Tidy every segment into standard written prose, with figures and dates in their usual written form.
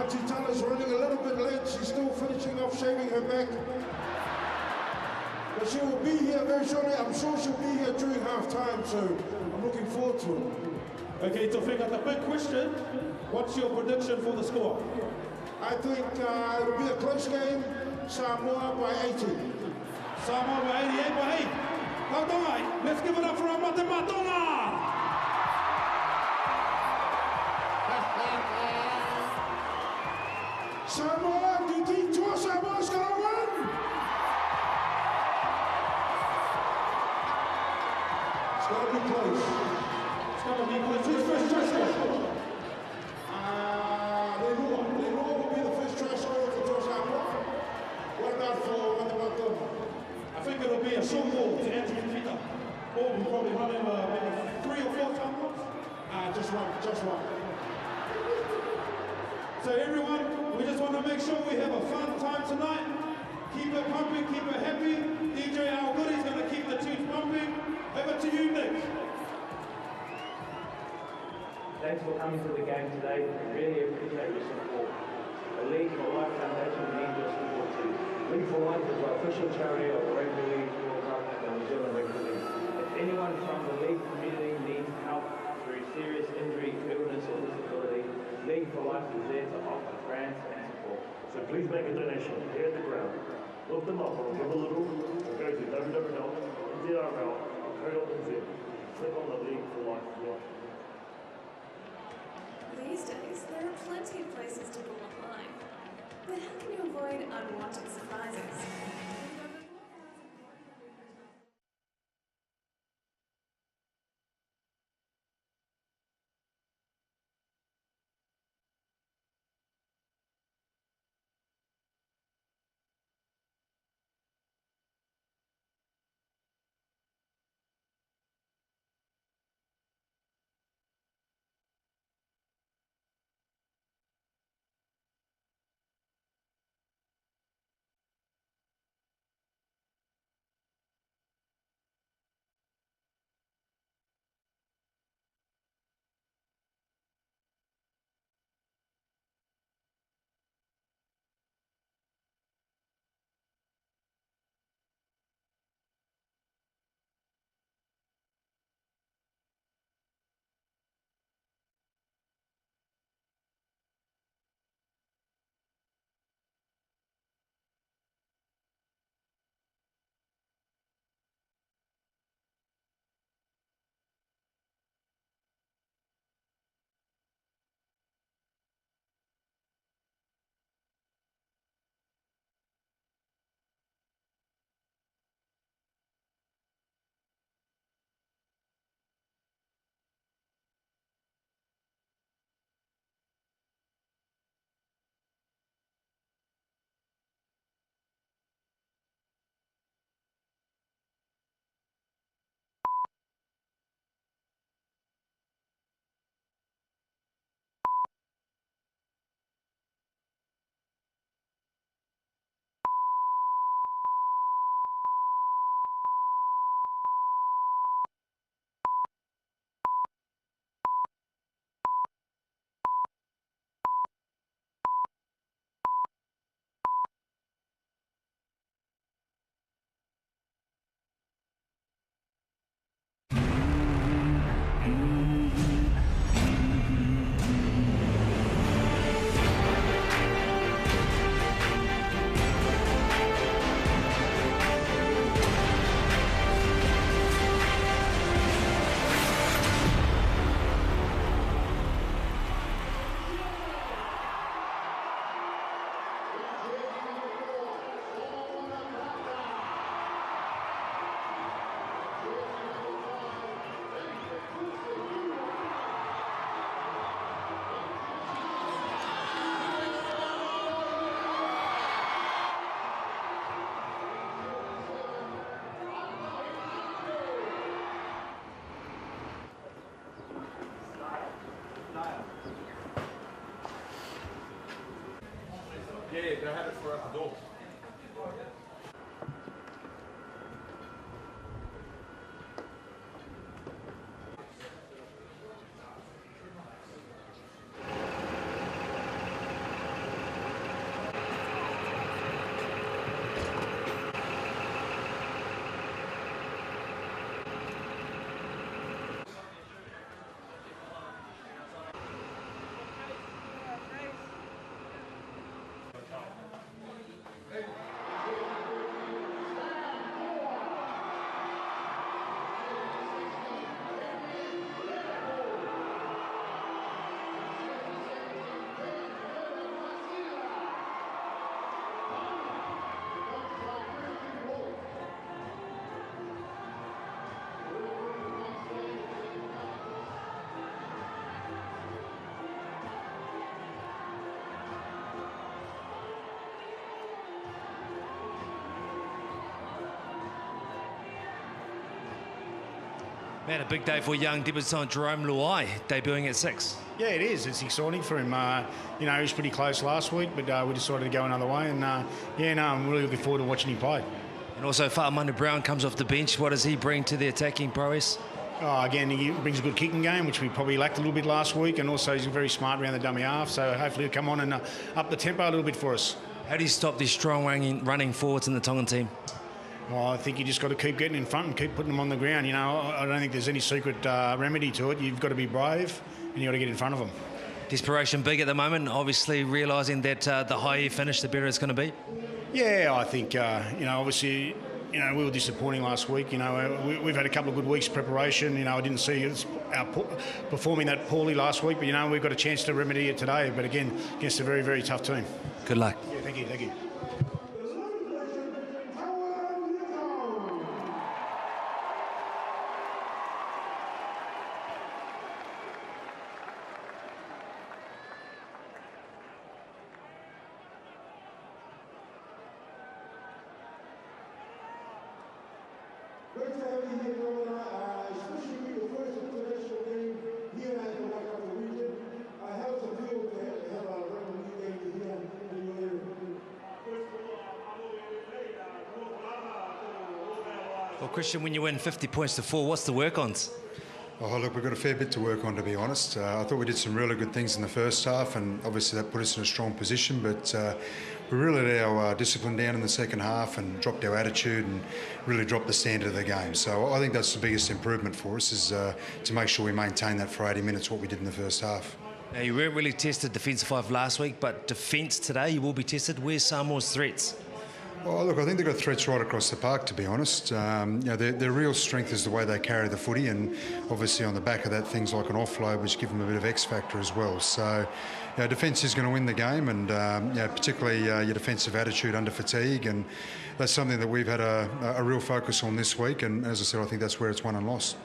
Auntie Tala's running a little bit late. She's still finishing off shaving her back. But she will be here very shortly. I'm sure she'll be here during half-time, so I'm looking forward to it. Okay, Tofika, the big question, what's your prediction for the score? I think it'll be a close game, Samoa by 80. Samoa by 88 by 8. Well done, let's give it up for our Matema Tonga! Samoa, do you think Tua Samoa's gonna win? It's gonna be close. It's gonna be close. Who's first try scorer? Leroy will be the first try scorer for Tua Samoa. What about for Matema? I think it'll be a short ball to Andrew Fita. Ball will probably run him maybe 3 or 4 times. Just one. So everyone, we just want to make sure we have a fun time tonight. Keep it pumping, keep it happy. DJ Al Goody's going to keep the tunes pumping. Over to you, Nick. Thanks for coming to the game today. We really appreciate your support. The League for Life Foundation needs your support too. League for Life is our official charity of Rugby League, World Cup and the New Zealand Rugby League. If anyone from the League community needs help through serious injury, illness or disability, League for Life is there to offer grants and support. So please make a donation here at the ground. Look them up or give a little, or go to www.nzrl.co.nz. Click on the League for Life link. These days, there are plenty of places to book online. But how can you avoid unwanted surprises? Yeah, go have it for the door. Man, a big day for young debutant Jerome Luai, debuting at 6. Yeah, it is. It's exciting for him. You know, he was pretty close last week, but we decided to go another way. And, I'm really looking forward to watching him play. And also, Fa'amanu Brown comes off the bench. What does he bring to the attacking prowess? Again, he brings a good kicking game, which we probably lacked a little bit last week. And also, he's very smart around the dummy half. So hopefully he'll come on and up the tempo a little bit for us. How do you stop these strong running forwards in the Tongan team? Well, I think you just got to keep getting in front and keep putting them on the ground. You know, I don't think there's any secret remedy to it. You've got to be brave and you've got to get in front of them. Desperation big at the moment, obviously realising that the higher you finish, the better it's going to be. Yeah, I think, obviously, we were disappointing last week. We've had a couple of good weeks preparation. I didn't see us performing that poorly last week, but, we've got a chance to remedy it today. But again, against a very, very tough team. Good luck. Yeah, thank you, thank you. Great to have you here, Governor, especially the first international game here at the White House region. How does it feel to have a rugby game here in your area? Well, Christian, when you win 50 points to 4, what's the work on? Oh, look, we've got a fair bit to work on, to be honest. I thought we did some really good things in the first half, and obviously that put us in a strong position, but we really let our discipline down in the second half and dropped our attitude and really dropped the standard of the game. So I think that's the biggest improvement for us, is to make sure we maintain that for 80 minutes, what we did in the first half. Now, you weren't really tested defensive 5 last week, but defence today, you will be tested. Where's Samoa's threats? Oh, look, I think they've got threats right across the park, to be honest. Their real strength is the way they carry the footy, and obviously on the back of that, things like an offload, which give them a bit of X factor as well. So, defence is going to win the game, and particularly your defensive attitude under fatigue, and that's something that we've had a real focus on this week. And as I said, I think that's where it's won and lost.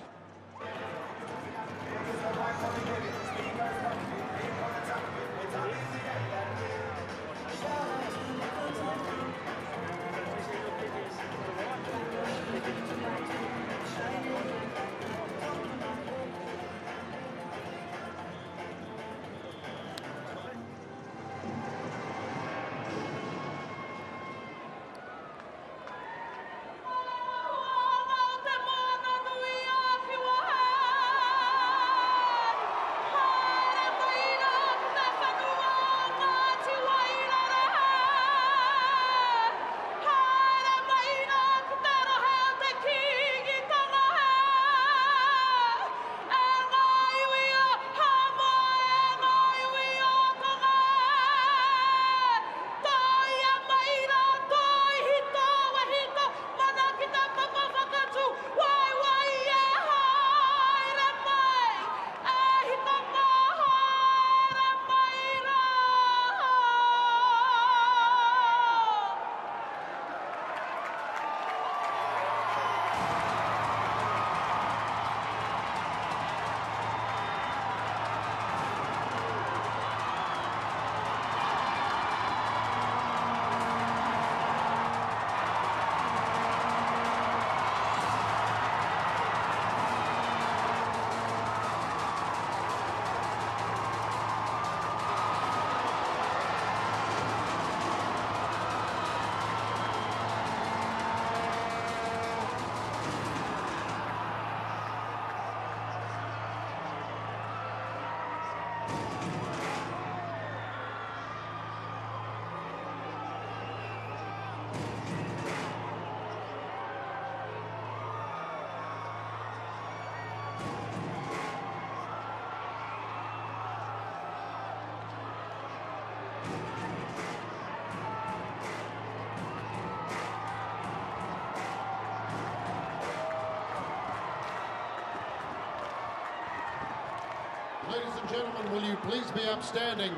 Ladies and gentlemen, will you please be upstanding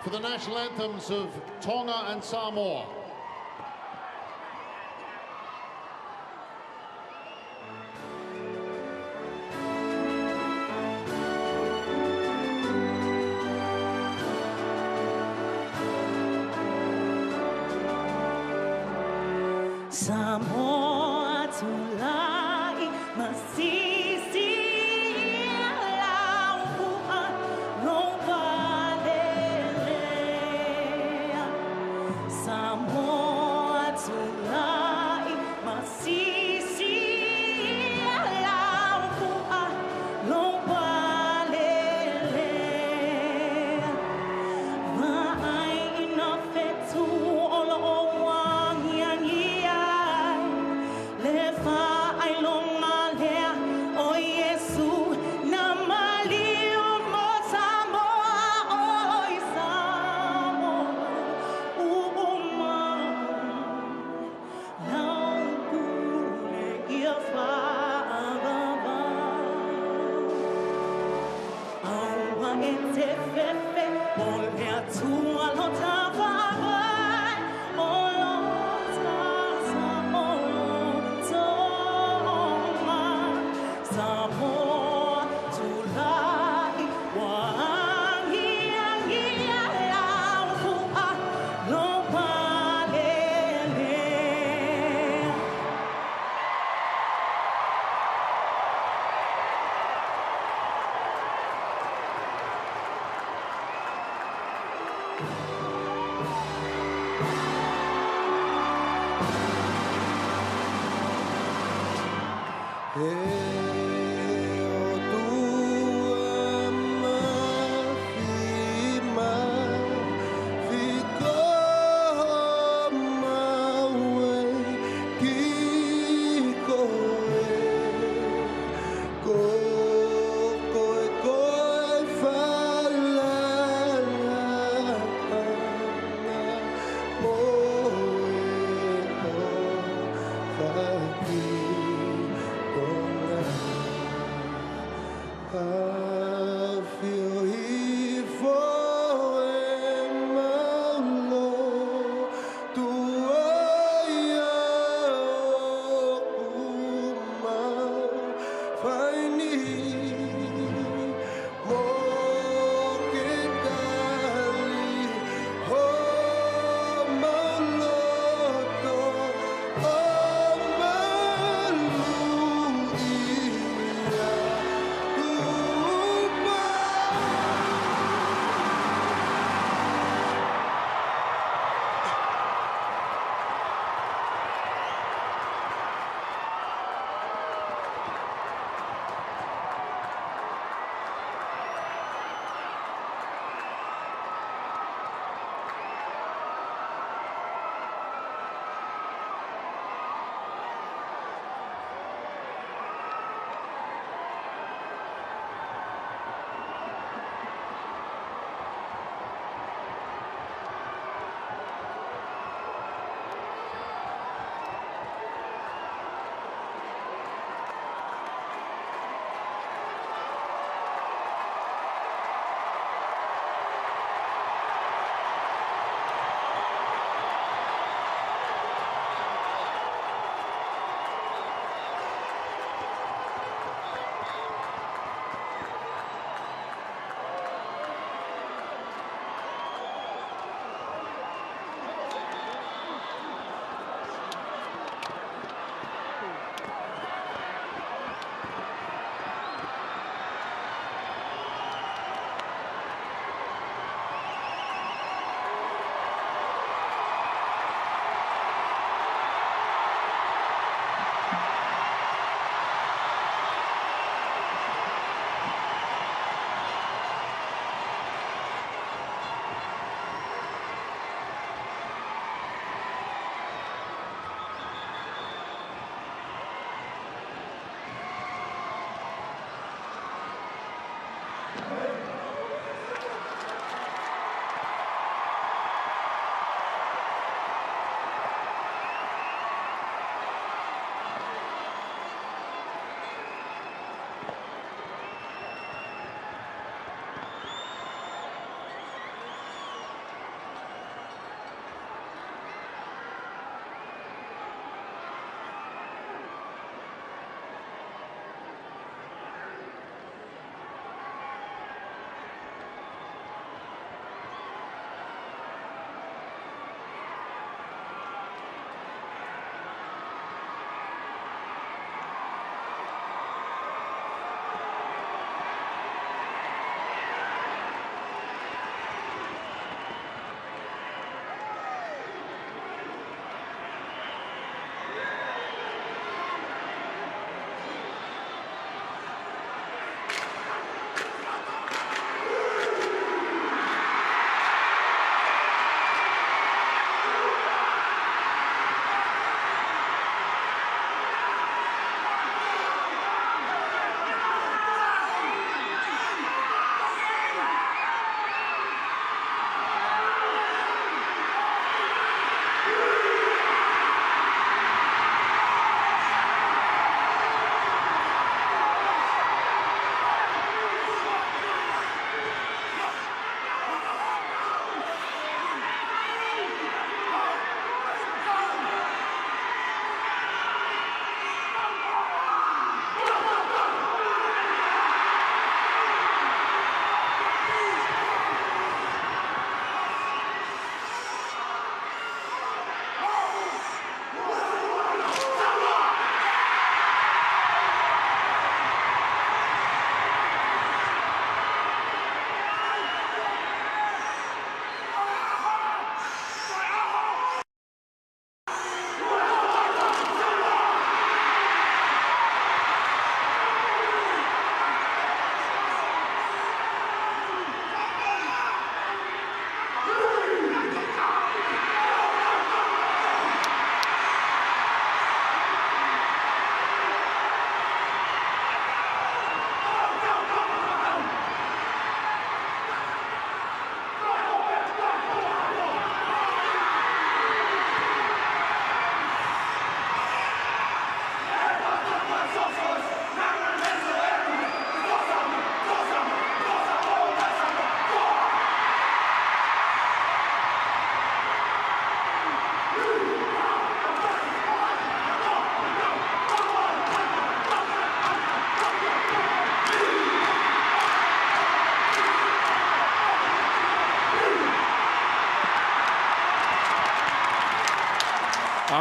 for the national anthems of Tonga and Samoa? Samoa tulai masih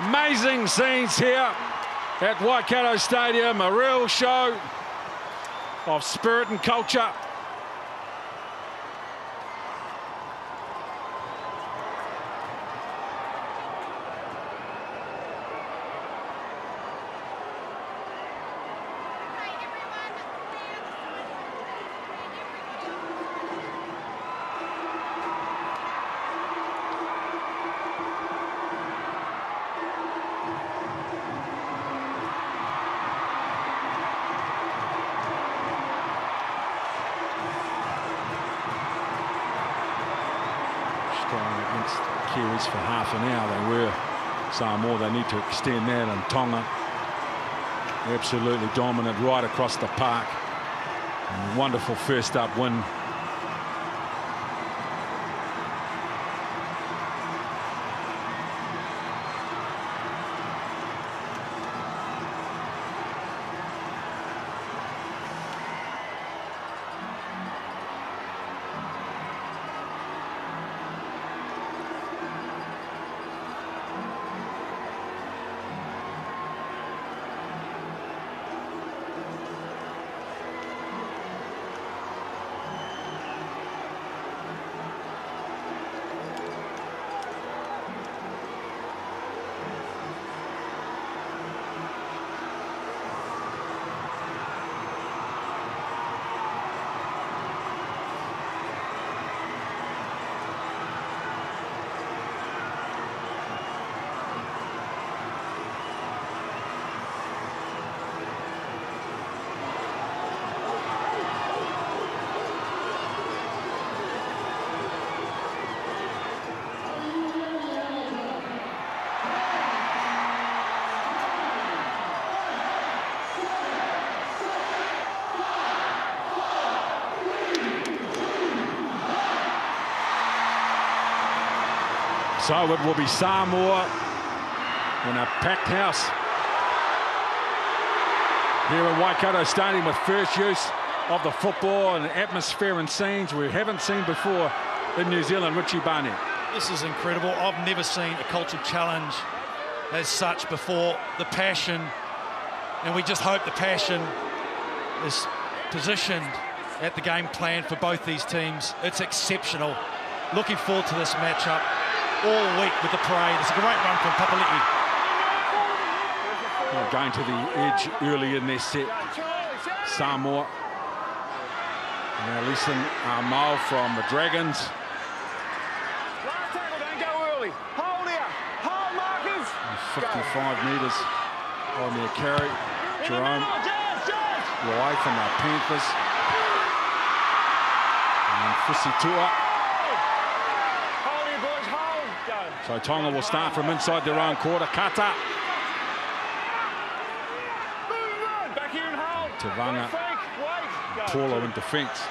Amazing scenes here at Waikato Stadium, a real show of spirit and culture. Against Kiwis for half an hour. They were Samoa. They need to extend that, and Tonga absolutely dominant right across the park. And a wonderful first up win. So it will be Samoa in a packed house here in Waikato Stadium with first use of the football and atmosphere and scenes we haven't seen before in New Zealand. Richie Barnett. This is incredible. I've never seen a cultural challenge as such before. The passion, and we just hope the passion is positioned at the game plan for both these teams. It's exceptional. Looking forward to this matchup all week with the parade. It's a great run from Papali'i. Well, going to the edge early in their set, Samoa. Now listen, Mo from the Dragons. Last tackle, don't go early. Hold here. Hold markers. 55 metres on their carry. Jerome away from the Panthers. And Fusitua. So Tonga will start from inside their own quarter. Kata. Tavanga. Paulo in defence.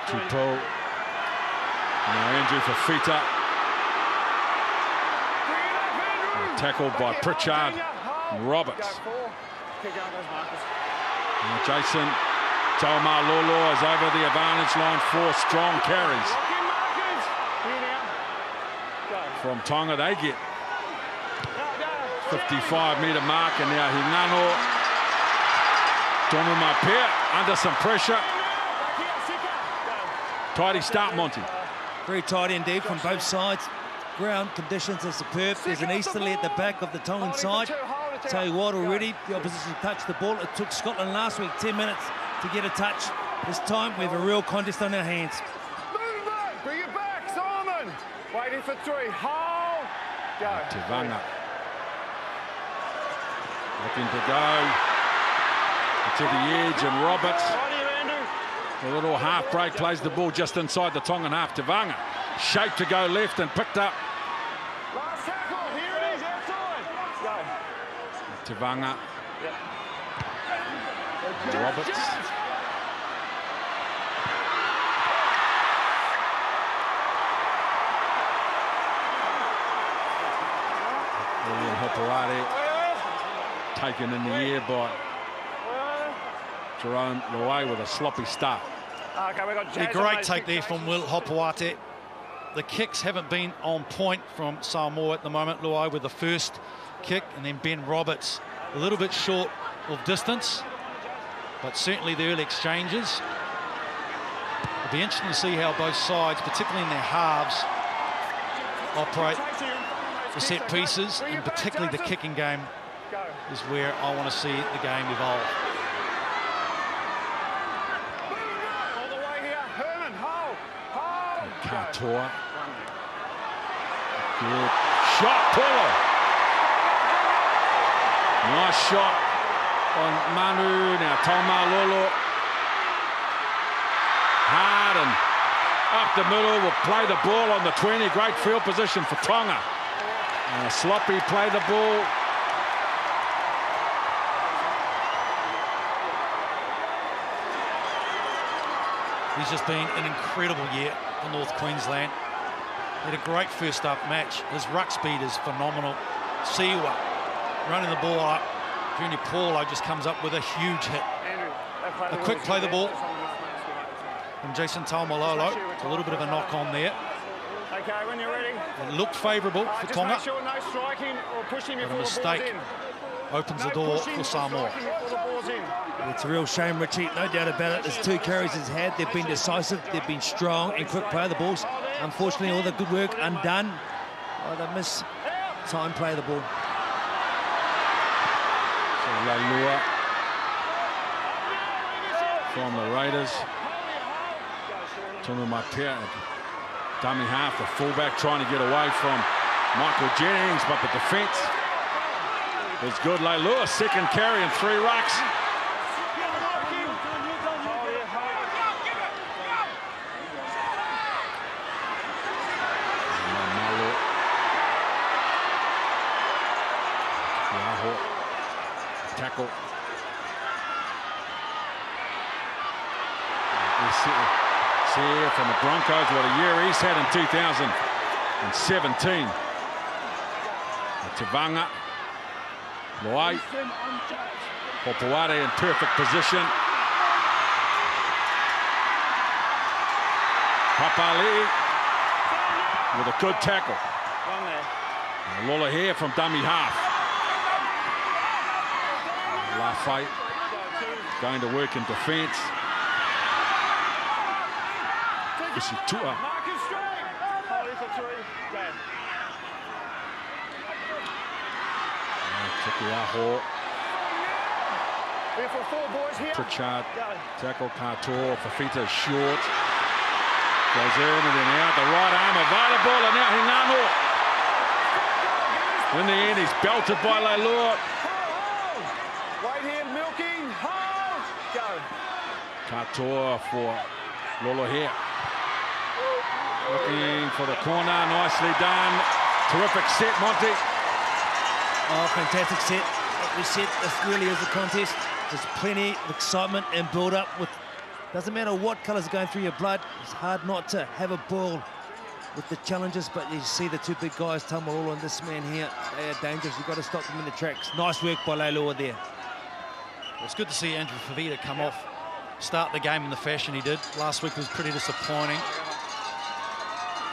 Tupo. Now Andrew Fafita. Tackled by Pritchard and Roberts. Now Jason Taumalolo is over the advantage line. 4 strong carries from Tonga. They get 55-metre mark, and now Hingano Tonumapea under some pressure. Tidy start, Monty. Very tidy indeed from both sides. Ground conditions are superb. There's an easterly at the back of the Tongan side. Tell you what, already the opposition touched the ball. It took Scotland last week 10 minutes to get a touch. This time we have a real contest on our hands. Movement, bring it back, Solomon. Waiting for 3. Hold. Go. Tavanga looking to go to the edge, and Roberts, a little half break, plays the ball just inside the Tongan half. Tavanga shaped to go left and picked up. Last tackle, here it is, outside. Go. Tavanga. Roberts. William Hoparate taken in the air by Jerome Loe with a sloppy start. Okay, we got great take there from Will Hopoate. the kicks haven't been on point from Samoa at the moment. Luai with the first kick, and then Ben Roberts a little bit short of distance, but certainly the early exchanges. It'll be interesting to see how both sides, particularly in their halves, operate the set pieces, and particularly the kicking game is where I want to see the game evolve. All the way here, Herman, hold. Katoa. Good shot, Paulo. Nice shot on Manu. Now Taumalolo. Hard and up the middle. Will play the ball on the 20. Great field position for Tonga. Sloppy play the ball. He's just been an incredible year for North Queensland. He had a great first up match. His ruck speed is phenomenal. Siwa running the ball up. Junior Paulo just comes up with a huge hit. A quick play the ball from Jason Taumalolo. A little bit of a knock on there. Okay, when you're ready. It looked favourable for Tonga. Make sure no striking or pushing But a before the ball's mistake in. opens the door for Samoa. It's a real shame, Richie, no doubt about it. There's 2 carries he's had. They've been decisive, they've been strong and quick play of the balls. Unfortunately, all the good work undone. Oh, they miss time play of the ball. So Lailua from the Raiders. Tunu Matea, dummy half, the fullback trying to get away from Michael Jennings, but the defence is good. Lailua, second carry and 3 rucks. Tackle. See from the Broncos, what a year he's had in 2017. Tavanga. Loai. Popoate in perfect position. Papali with a good tackle. Lola here from dummy half. Lafayette going to work in defence. This is Tua. Tikiaho. Pritchard. Tackle Katoa. Fafita short. Goes in and then out. The right arm available. And now Hingano. In the end, he's belted by Lailua. Right here, milking. Hold. Go. Katoa for Lolo here. Looking for the corner. Nicely done. Terrific set, Monty. Oh, fantastic set. Like we said, this really is a contest. There's plenty of excitement and build-up. Doesn't matter what colours are going through your blood. It's hard not to have a ball with the challenges, but you see the 2 big guys, Taumalolo and this man here. They are dangerous. You've got to stop them in the tracks. Nice work by Lailua there. It's good to see Andrew Fafita come off, start the game in the fashion he did. Last week was pretty disappointing.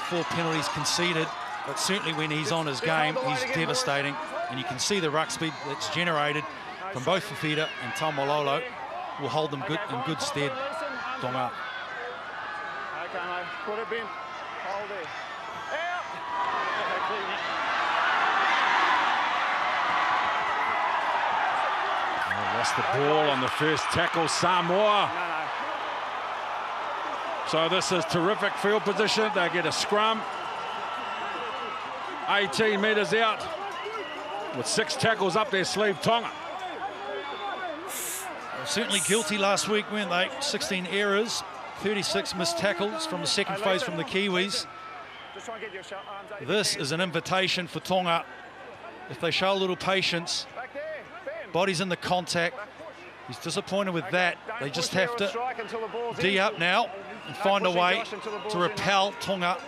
4 penalties conceded, but certainly when he's on his game, he's devastating. And you can see the ruck speed that's generated from both Fafita and Taumalolo will hold them in good stead. Tonga. Okay, mate. Put it in. Hold it. Out. Lost the ball on the first tackle, Samoa. So this is terrific field position. They get a scrum. 18 metres out with 6 tackles up their sleeve, Tonga. Certainly guilty last week, weren't they? 16 errors, 36 missed tackles from the second phase from the Kiwis. This is an invitation for Tonga. If they show a little patience, body's in the contact. He's disappointed with that. They just have to D up now and find a way to repel Tonga.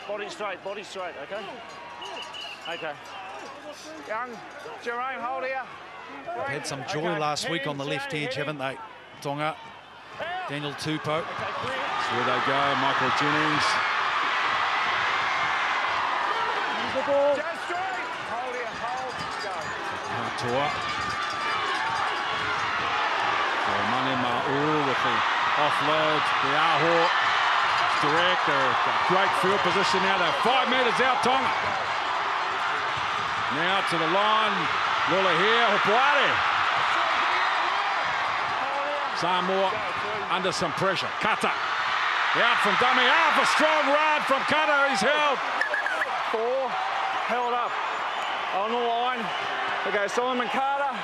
Body straight, okay? Okay. Young, Jerome, hold here. They've had some joy last week on the left edge, haven't they? Tonga, Daniel Tupou. That's where they go, Michael Jennings. the ball. Just straight. Hold here, hold. Go. Toa. Mane Ma'u with the offload. The Aho. Direct. Great field position now. They're 5 metres out, Tonga. Now to the line. Lula here. Hopuare. Samoa under some pressure. Kata. Out from dummy. Out for strong run from Kata. He's held. 4. Held up. On the line. Okay, Solomon Carter.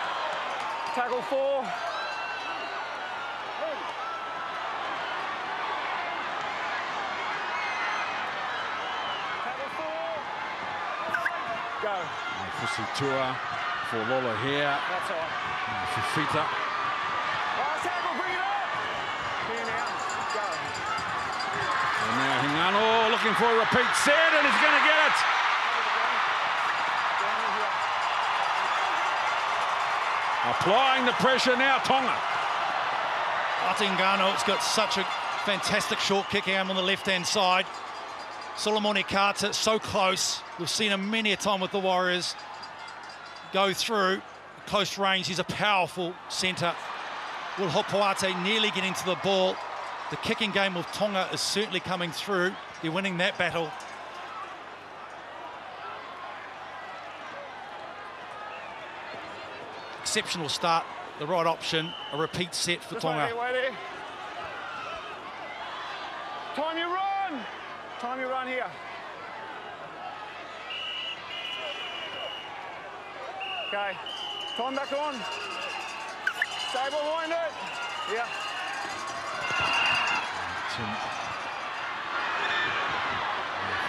Tackle 4. Go. Fusi Tua for Lola here. That's all. Fifita. Last tackle, bring it up. Here now. Go. And now Hingano looking for a repeat set, and he's going to get it. Applying the pressure now, Tonga. Atingano's got such a fantastic short kick arm on the left-hand side. Solomon Carter so close. We've seen him many a time with the Warriors. Go through close range. He's a powerful centre. Will Hopoate nearly getting to the ball. The kicking game of Tonga is certainly coming through. They're winning that battle. Exceptional start. The right option. A repeat set for Tonga. Wait. Time you run. Time you run here. Okay. Time back on. Stay behind it. Yeah.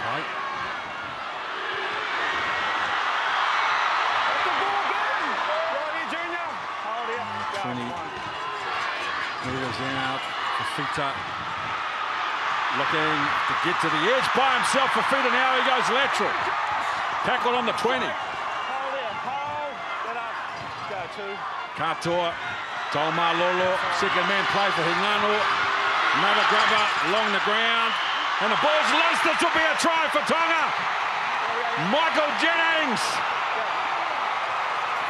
Right. Let the ball again. Right here, Junior. Hold it. 20 metres out. Fifita looking to get to the edge by himself. Fifita now he goes lateral. Tackle on the 20. Hold it. Hold. Get up. Go 2. Katoa. Tolma Lolo. Second man play for Hingano. Another grubber along the ground. And the ball's loose. This will be a try for Tonga. Michael Jennings.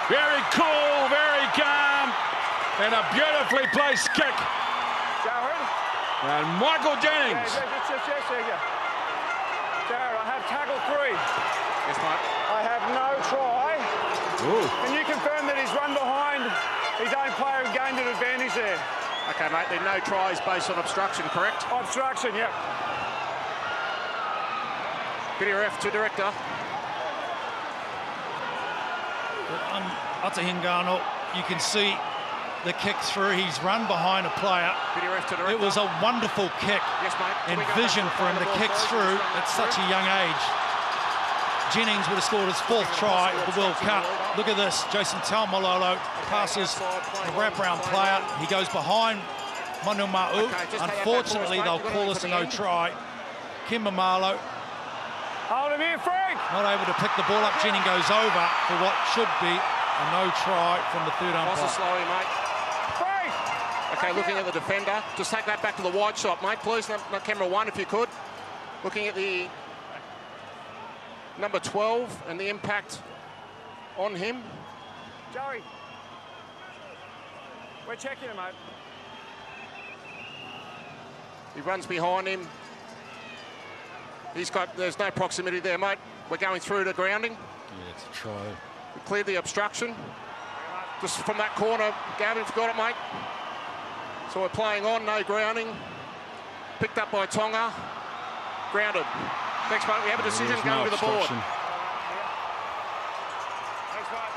Very cool, very calm. And a beautifully placed kick. Jared. And Michael Jennings. Yes, Jared, I have tackle 3. Yes, mate. I have no try. Ooh. Can you confirm that he's run behind his own player and gained an advantage there? Okay, mate, there are no tries based on obstruction, correct? Obstruction, yep. Video ref to director. On Atahingano, you can see the kick through. He's run behind a player. Video ref to director. It was a wonderful kick. Yes, mate. And vision for him to kick through at such a young age. Jennings would have scored his 4th try at the World Cup. Look at this. Jason Taumalolo passes the wraparound player. He goes behind Manu Ma'u. Unfortunately, they'll call this a no try. Kimba Marlow. Hold him here, Frank. Not able to pick the ball up. Jennings goes over for what should be a no try from the 3rd umpire. Slowly, mate. Frank. Okay, looking at the defender. Just take that back to the wide shot, mate, please. No, camera 1, if you could. Looking at the number 12 and the impact on him. Joey. We're checking him, mate. He runs behind him. There's no proximity there, mate. We're going through to grounding. Yeah, it's a try. We cleared the obstruction. Just from that corner, Gavin, if you got it, mate. So we're playing on, no grounding. Picked up by Tonga. Grounded. Next, mate, we have a decision going to the board. Thanks, mate.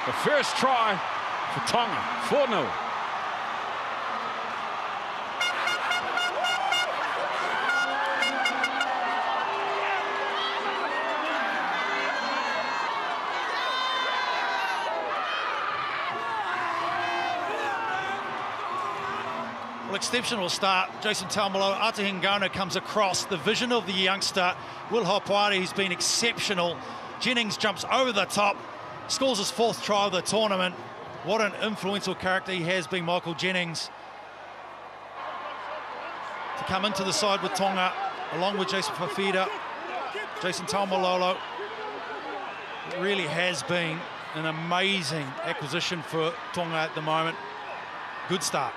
The first try for Tonga, 4-0. Well, exceptional start. Jason Taumalo, Atahingano comes across. The vision of the youngster, Will Hopoare, he's been exceptional. Jennings jumps over the top, scores his 4th try of the tournament. What an influential character he has been, Michael Jennings. To come into the side with Tonga, along with Jason Fafita, Jason Taumalolo. It really has been an amazing acquisition for Tonga at the moment. Good start.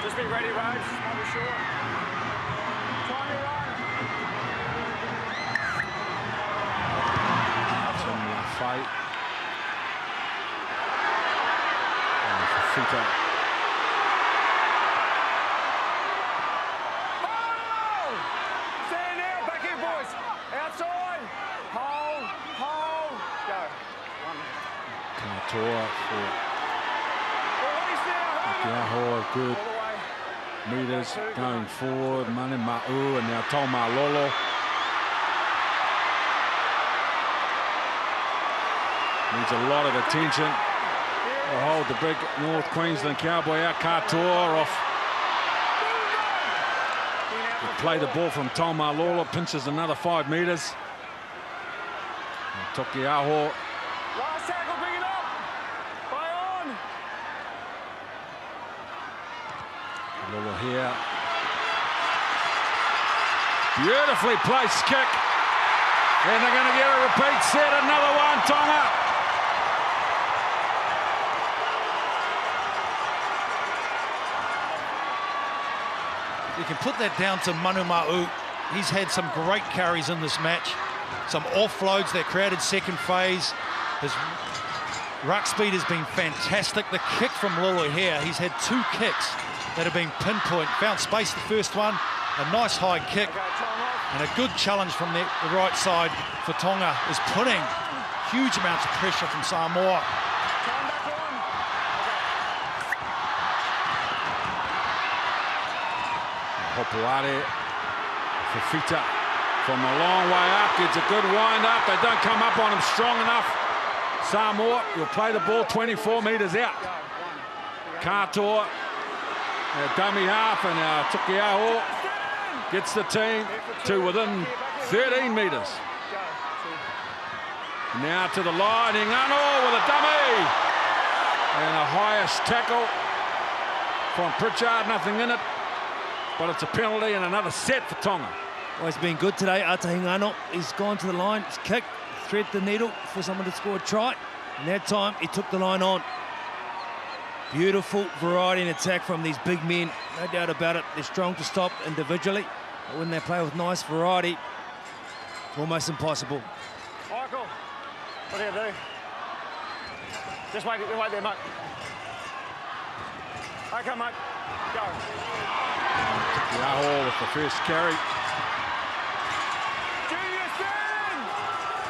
Just be ready, Raj. Not be sure. Try me, Raj. Similar fight. And Fafita. Hold! Stand now. Back in, boys. Outside. Hold. Hold. Go. Katoa for Kiahoa, good meters going forward. Mane Ma'u and now Taumalolo. Needs a lot of attention to hold the big North Queensland Cowboy out. Katoa off. To play the ball from Taumalolo, pinches another 5 meters. And Tokiaho. Last tackle, bring it up. Play on. Lolo here. Beautifully placed kick. And they're going to get a repeat set. Another one, Tonga. You can put that down to Manu Ma'u. He's had some great carries in this match. Some offloads that created second phase. His ruck speed has been fantastic. The kick from Lolo here, he's had 2 kicks that have been pinpoint. Found space the first one, a nice high kick, and a good challenge from the right side for Tonga is putting huge amounts of pressure from Samoa. Hopuare, Fafita from a long way up, gets a good wind up. They don't come up on him strong enough. Samoa will play the ball 24 metres out. Katoa, dummy half, and Tukiaho gets the team to within 13 metres. Now to the line, Ingano with a dummy. And a highest tackle from Pritchard, nothing in it. But it's a penalty and another set for Tonga. Well, he's been good today. Ata Hingano, he's gone to the line, he's kicked, thread the needle for someone to score a try. And that time, he took the line on. Beautiful variety in attack from these big men, no doubt about it. They're strong to stop individually, but when they play with nice variety, it's almost impossible. Michael, what do you do? Just wait there, mate. Okay, mate, go. Yahoo with the first carry.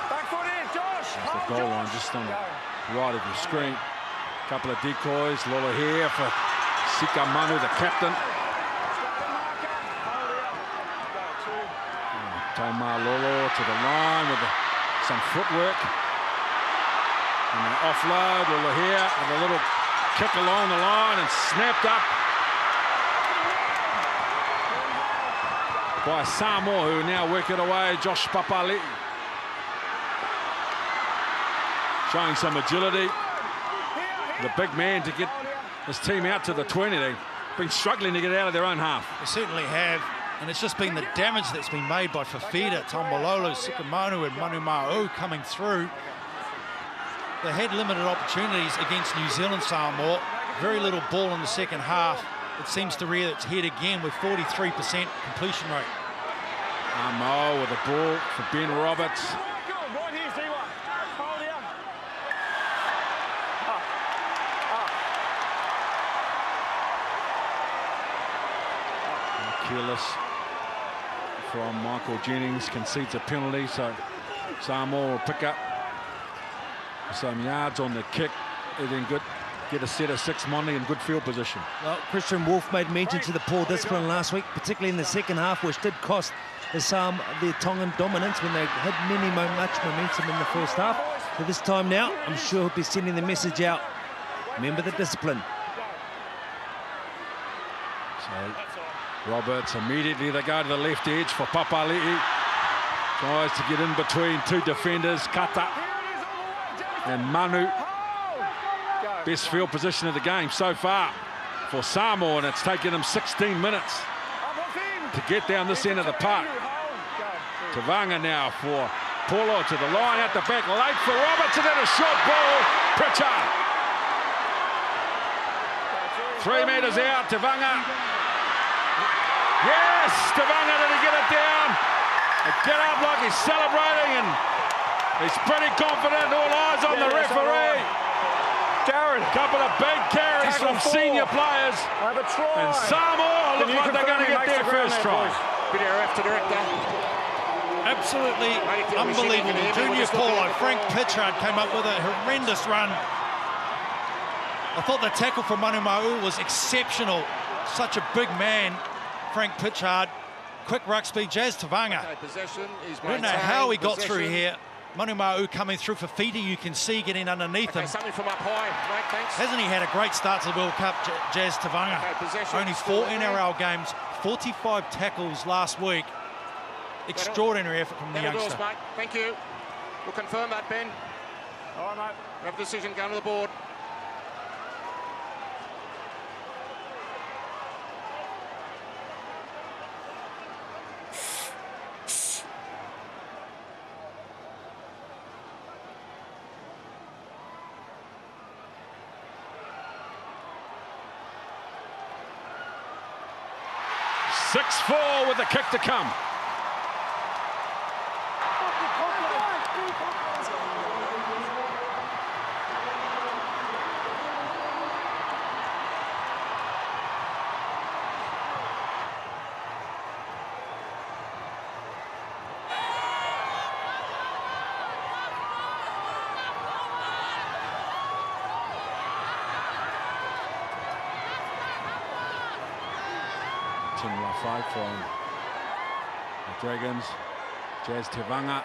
Back foot in, Josh. That's the goal line just on the right of your screen. Couple of decoys. Lola here for Sika Manu, the captain. Taumalolo to the line with some footwork. And an offload. Lola here with a little kick along the line and snapped up by Samoa, who now work it away. Josh Papali showing some agility. The big man to get his team out to the 20. They've been struggling to get out of their own half. They certainly have, and it's just been the damage that's been made by Fafita, Taumalolo, Sikamanu and Manu Ma'u coming through. They had limited opportunities against New Zealand Samoa. Very little ball in the second half. It seems to rear its head again with 43% completion rate. Amo with a ball for Ben Roberts. Right here, Z1. Hold careless from Michael Jennings, concedes a penalty, so Samoa will pick up some yards on the kick, and then get a set of 6 Monty in good field position. Well, Christian Wolf made mention to the poor discipline last week, particularly in the second half, which did cost the Tongan dominance when they had much momentum in the first half. So this time now, I'm sure he'll be sending the message out. Remember the discipline. So Roberts immediately, they go to the left edge for Papali'i. Tries to get in between two defenders, Kata and Manu. Best field position of the game so far for Samoa, and it's taken them 16 minutes to get down this end of the park. Tavanga now for Paulo to the line, at the back, late for Roberts, and then a short ball, Pritchard. 3 metres out, Tavanga. Yes, Tavanga, did he get it down? Get up like he's celebrating, and he's pretty confident. All eyes on the referee. Darren, couple of big carries from senior players. And Samoa look like they're going to get their first try. Video after director. Absolutely unbelievable. Junior Paulo, Frank Pritchard came up with a horrendous run. I thought the tackle from Manu Ma'u was exceptional. Such a big man, Frank Pritchard. Quick ruck speed, Jazz Tavanga. I don't know how he got through here. Manu Ma'u coming through for Fiti, you can see getting underneath him. Something from up high, right, thanks. Hasn't he had a great start to the World Cup, Jazz Tavanga? Only 4 NRL games, 45 tackles last week. Extraordinary effort from the youngster. Mate. Thank you. We'll confirm that, Ben. All right, mate. We have a decision going to the board. .6-4 with the kick to come. Five from the Dragons, Jazz Tavanga.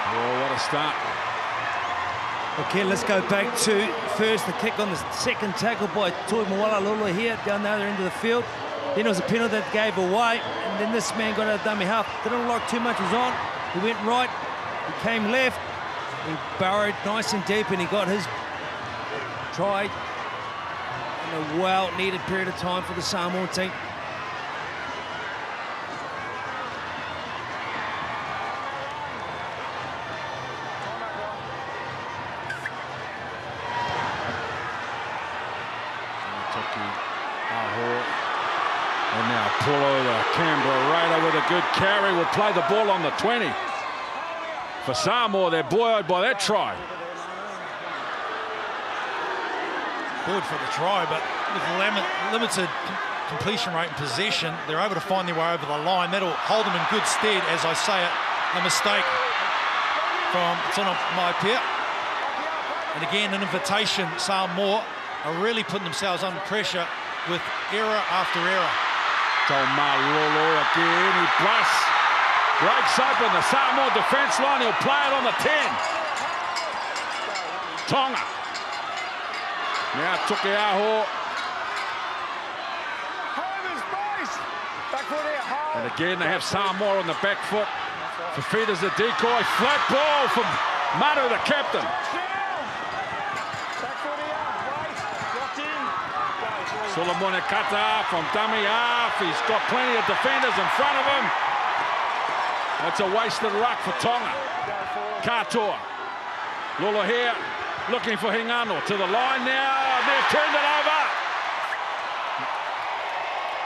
Oh, what a start. Okay, let's go back to first the kick on the second tackle by Tuimawala Lolo here down the other end of the field. Then it was a penalty that gave away, and then this man got a dummy half. Didn't look like too much was on. He went right, he came left, he burrowed nice and deep, and he got his try in a well-needed period of time for the Samoan team. And now Paulo, the Canberra Raider, with a good carry, will play the ball on the 20. For Samoa, they're buoyed by that try. Good for the try, but with limited completion rate and possession, they're able to find their way over the line. That'll hold them in good stead, as I say it. A mistake from Tona Maipea. And again, an invitation. Samoa are really putting themselves under pressure with error after error. Tomalolo again, he blasts, breaks open the Samoa defence line, he'll play it on the 10. Tonga. Now Tukiaho. And again they have Samoa on the back foot. Fafita's a decoy, flat ball from Manu, the captain. Solomon Kata from dummy half. He's got plenty of defenders in front of him. That's a wasted ruck for Tonga. Katoa. Lolo here looking for Hingano to the line now. They've turned it over.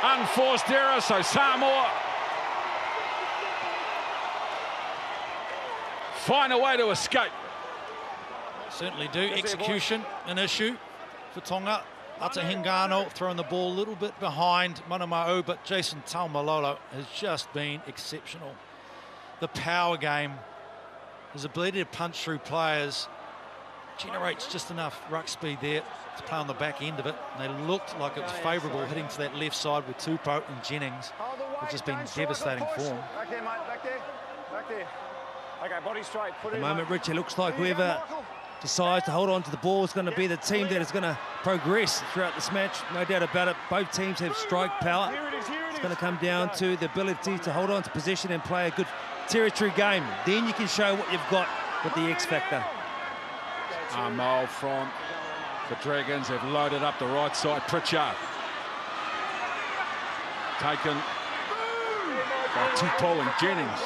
Unforced error, so Samoa find a way to escape. Certainly do. Execution, an issue for Tonga. Ata Hingano throwing the ball a little bit behind Manama'u, but Jason Taumalolo has just been exceptional. The power game, his ability to punch through players, generates just enough ruck speed there to play on the back end of it. And they looked like it was favourable hitting to that left side with Tupou and Jennings. It's just been devastating form. Back there, mate, back there, back there. Okay, body straight, put At it the in, moment, mate. Rich, it looks like whoever decides to hold on to the ball is going to be the team that is going to progress throughout this match. No doubt about it. Both teams have strike power. It's going to come down to the ability to hold on to possession and play a good territory game. Then you can show what you've got with the X factor. Armol from the Dragons have loaded up the right side. Pritchard taken by Tupou and Jennings.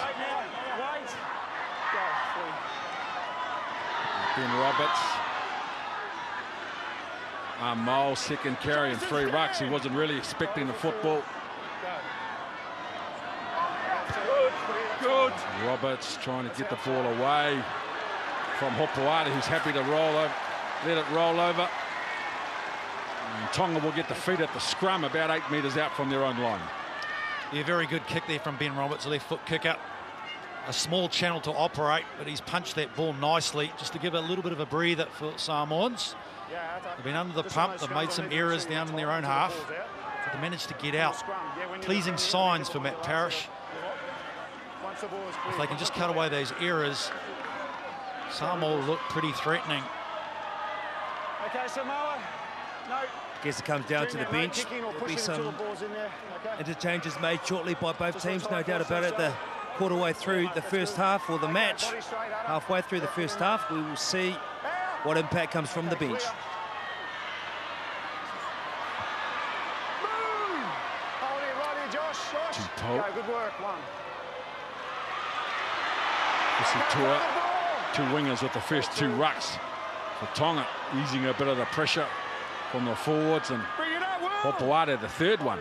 Ben Roberts. Armol second carry and 3 rucks. He wasn't really expecting the football. Good. Roberts trying to get the ball away from Hopoate, who's happy to roll over, let it roll over. And Tonga will get the feet at the scrum about 8 metres out from their own line. Yeah, very good kick there from Ben Roberts, left foot kicker. A small channel to operate, but he's punched that ball nicely just to give a little bit of a breather for Samoans. They've been under the pump, they've made some errors down in their own half, but they managed to get out. Pleasing signs for Matt Parrish. If they can just cut away those errors, Samoa look pretty threatening. Okay, Samoa. No. I guess it comes down to the bench. There'll be some interchanges made shortly by both teams, no doubt about it. The quarter way through the first half, or the match, halfway through the first half, we will see what impact comes from the bench. Tupou. Good work, one. Two wingers with the first 2 rucks for Tonga, easing a bit of the pressure from the forwards, and Hopoate the 3rd one.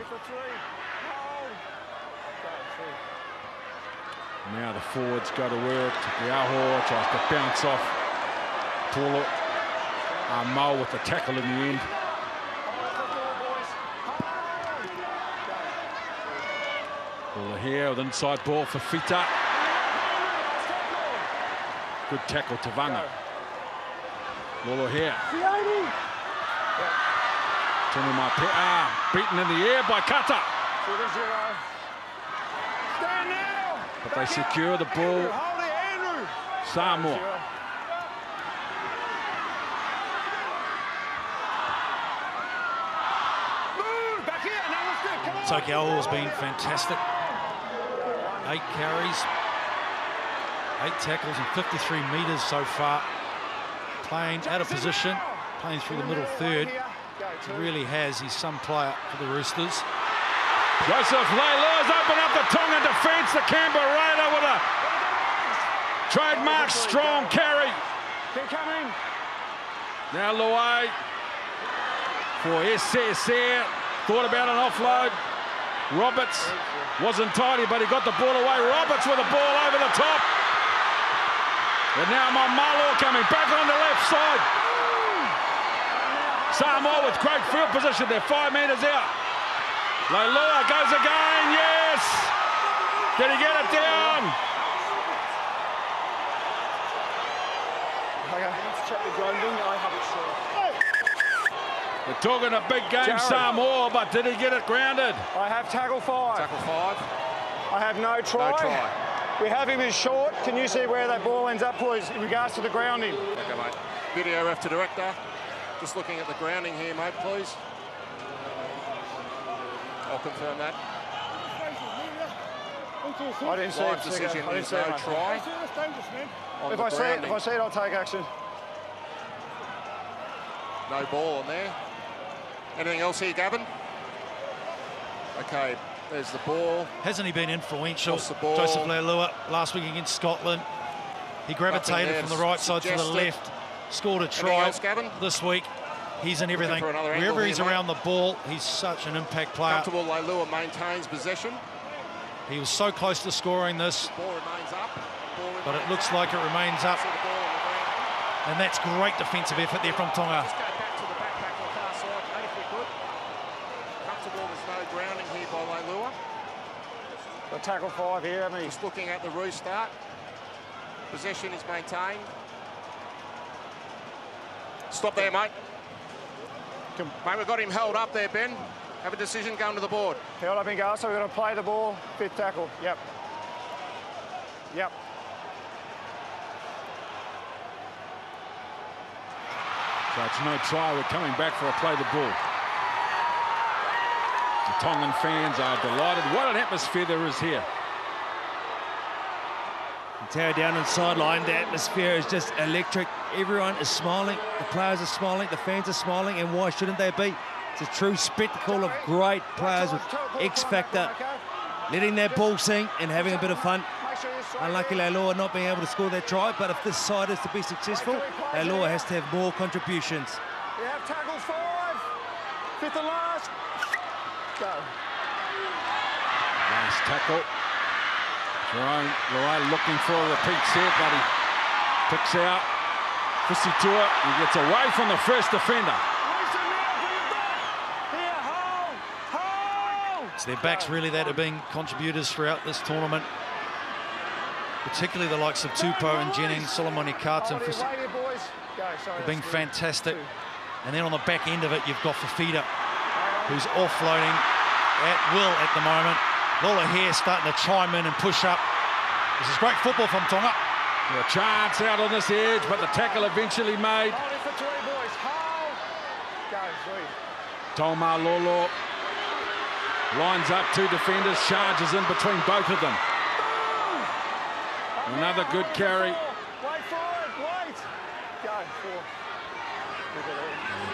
Now the forwards go to work. Takiaho tries to bounce off Polo. Armol with the tackle in the end. Ball here with inside ball for Fita. Good tackle, Tavanga. Lolo here. Beaten in the air by Kata. But they secure the ball. Samoa. Takiaho has been fantastic. 8 carries, 8 tackles and 53 metres so far. Playing out of position, playing through the middle third. He really has. He's some player for the Roosters. Joseph Leilua's opened up the Tonga defence. The Canberra Raider with a trademark strong carry. Now Luai for SSR. Thought about an offload. Roberts wasn't tidy, but he got the ball away. Roberts with the ball over the top. And now Mamalo coming back on the left side. Samoa with great field position. They're 5 metres out. Leilua goes again, yes! Did he get it down? They're talking a big game, Samoa, but did he get it grounded? I have tackle 5. Tackle 5. I have no try. No try. We have him as short. Can you see where that ball ends up, please, in regards to the grounding? Okay, mate. Video ref to director. Just looking at the grounding here, mate, please. I'll confirm that. I didn't see it. Live decision is no try. If I see it, I'll take action. No ball on there. Anything else here, Gavin? Okay, there's the ball. Hasn't he been influential? The ball. Joseph Leilua last week against Scotland. He gravitated from the right side to the left. Scored a try else, Gavin? this week. He's in everything. Wherever he's around the ball, he's such an impact player. Comfortable, Leilua maintains possession. He was so close to scoring this. Ball remains up. But it looks like it remains up. And that's great defensive effort there from Tonga. Just go back to the backpack or far side, mate, if we could. Comfortable, there's no grounding here by Leilua. The tackle 5 here, I mean. Just looking at the restart. Possession is maintained. Stop there, mate. Mate, we've got him held up there, Ben. Have a decision going to the board. Held up in guard, so we're going to play the ball. 5th tackle, yep. Yep. So it's no try. We're coming back for a play the ball. The Tongan fans are delighted. What an atmosphere there is here. Tower down on the sideline, the atmosphere is just electric. Everyone is smiling, the players are smiling, the fans are smiling, and why shouldn't they be? It's a true spectacle of great players with X factor, letting their ball sing and having a bit of fun. Unlucky Leilua not being able to score that try, but if this side is to be successful, Leilua has to have more contributions. You have tackles 5, 5th and last. Go. Last tackle. Jerome Loai looking for a repeat set, but he picks out Fisitua. He gets away from the first defender. It's their backs really that have been contributors throughout this tournament, particularly the likes of Tupou and Jennings, Solomoni Carton. They've been fantastic. And then on the back end of it, you've got Fafita, who's offloading at will at the moment. Lola here starting to chime in and push up. This is great football from Tonga. A chance out on this edge, but the tackle eventually made. Tolma Lolo lines up 2 defenders, charges in between both of them. Another good carry. Wait for it, wait. Go, 4.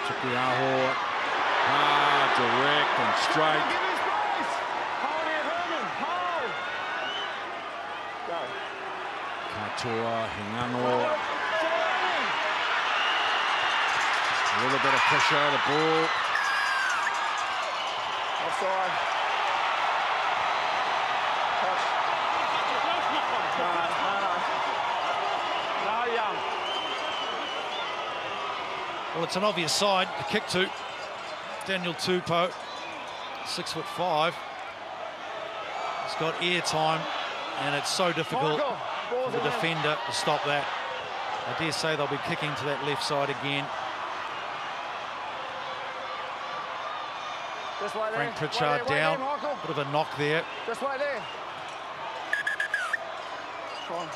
Tukiaho, direct and straight. Katoa, Hingano. A little bit of pressure, the ball. Offside. Touch. No, Young. Well, it's an obvious side to kick to. Daniel Tupou, 6'5". He's got air time, and it's so difficult for the defender to stop that. I dare say they'll be kicking to that left side again. Frank Pritchard down, bit of a knock there. Just right there. Come on.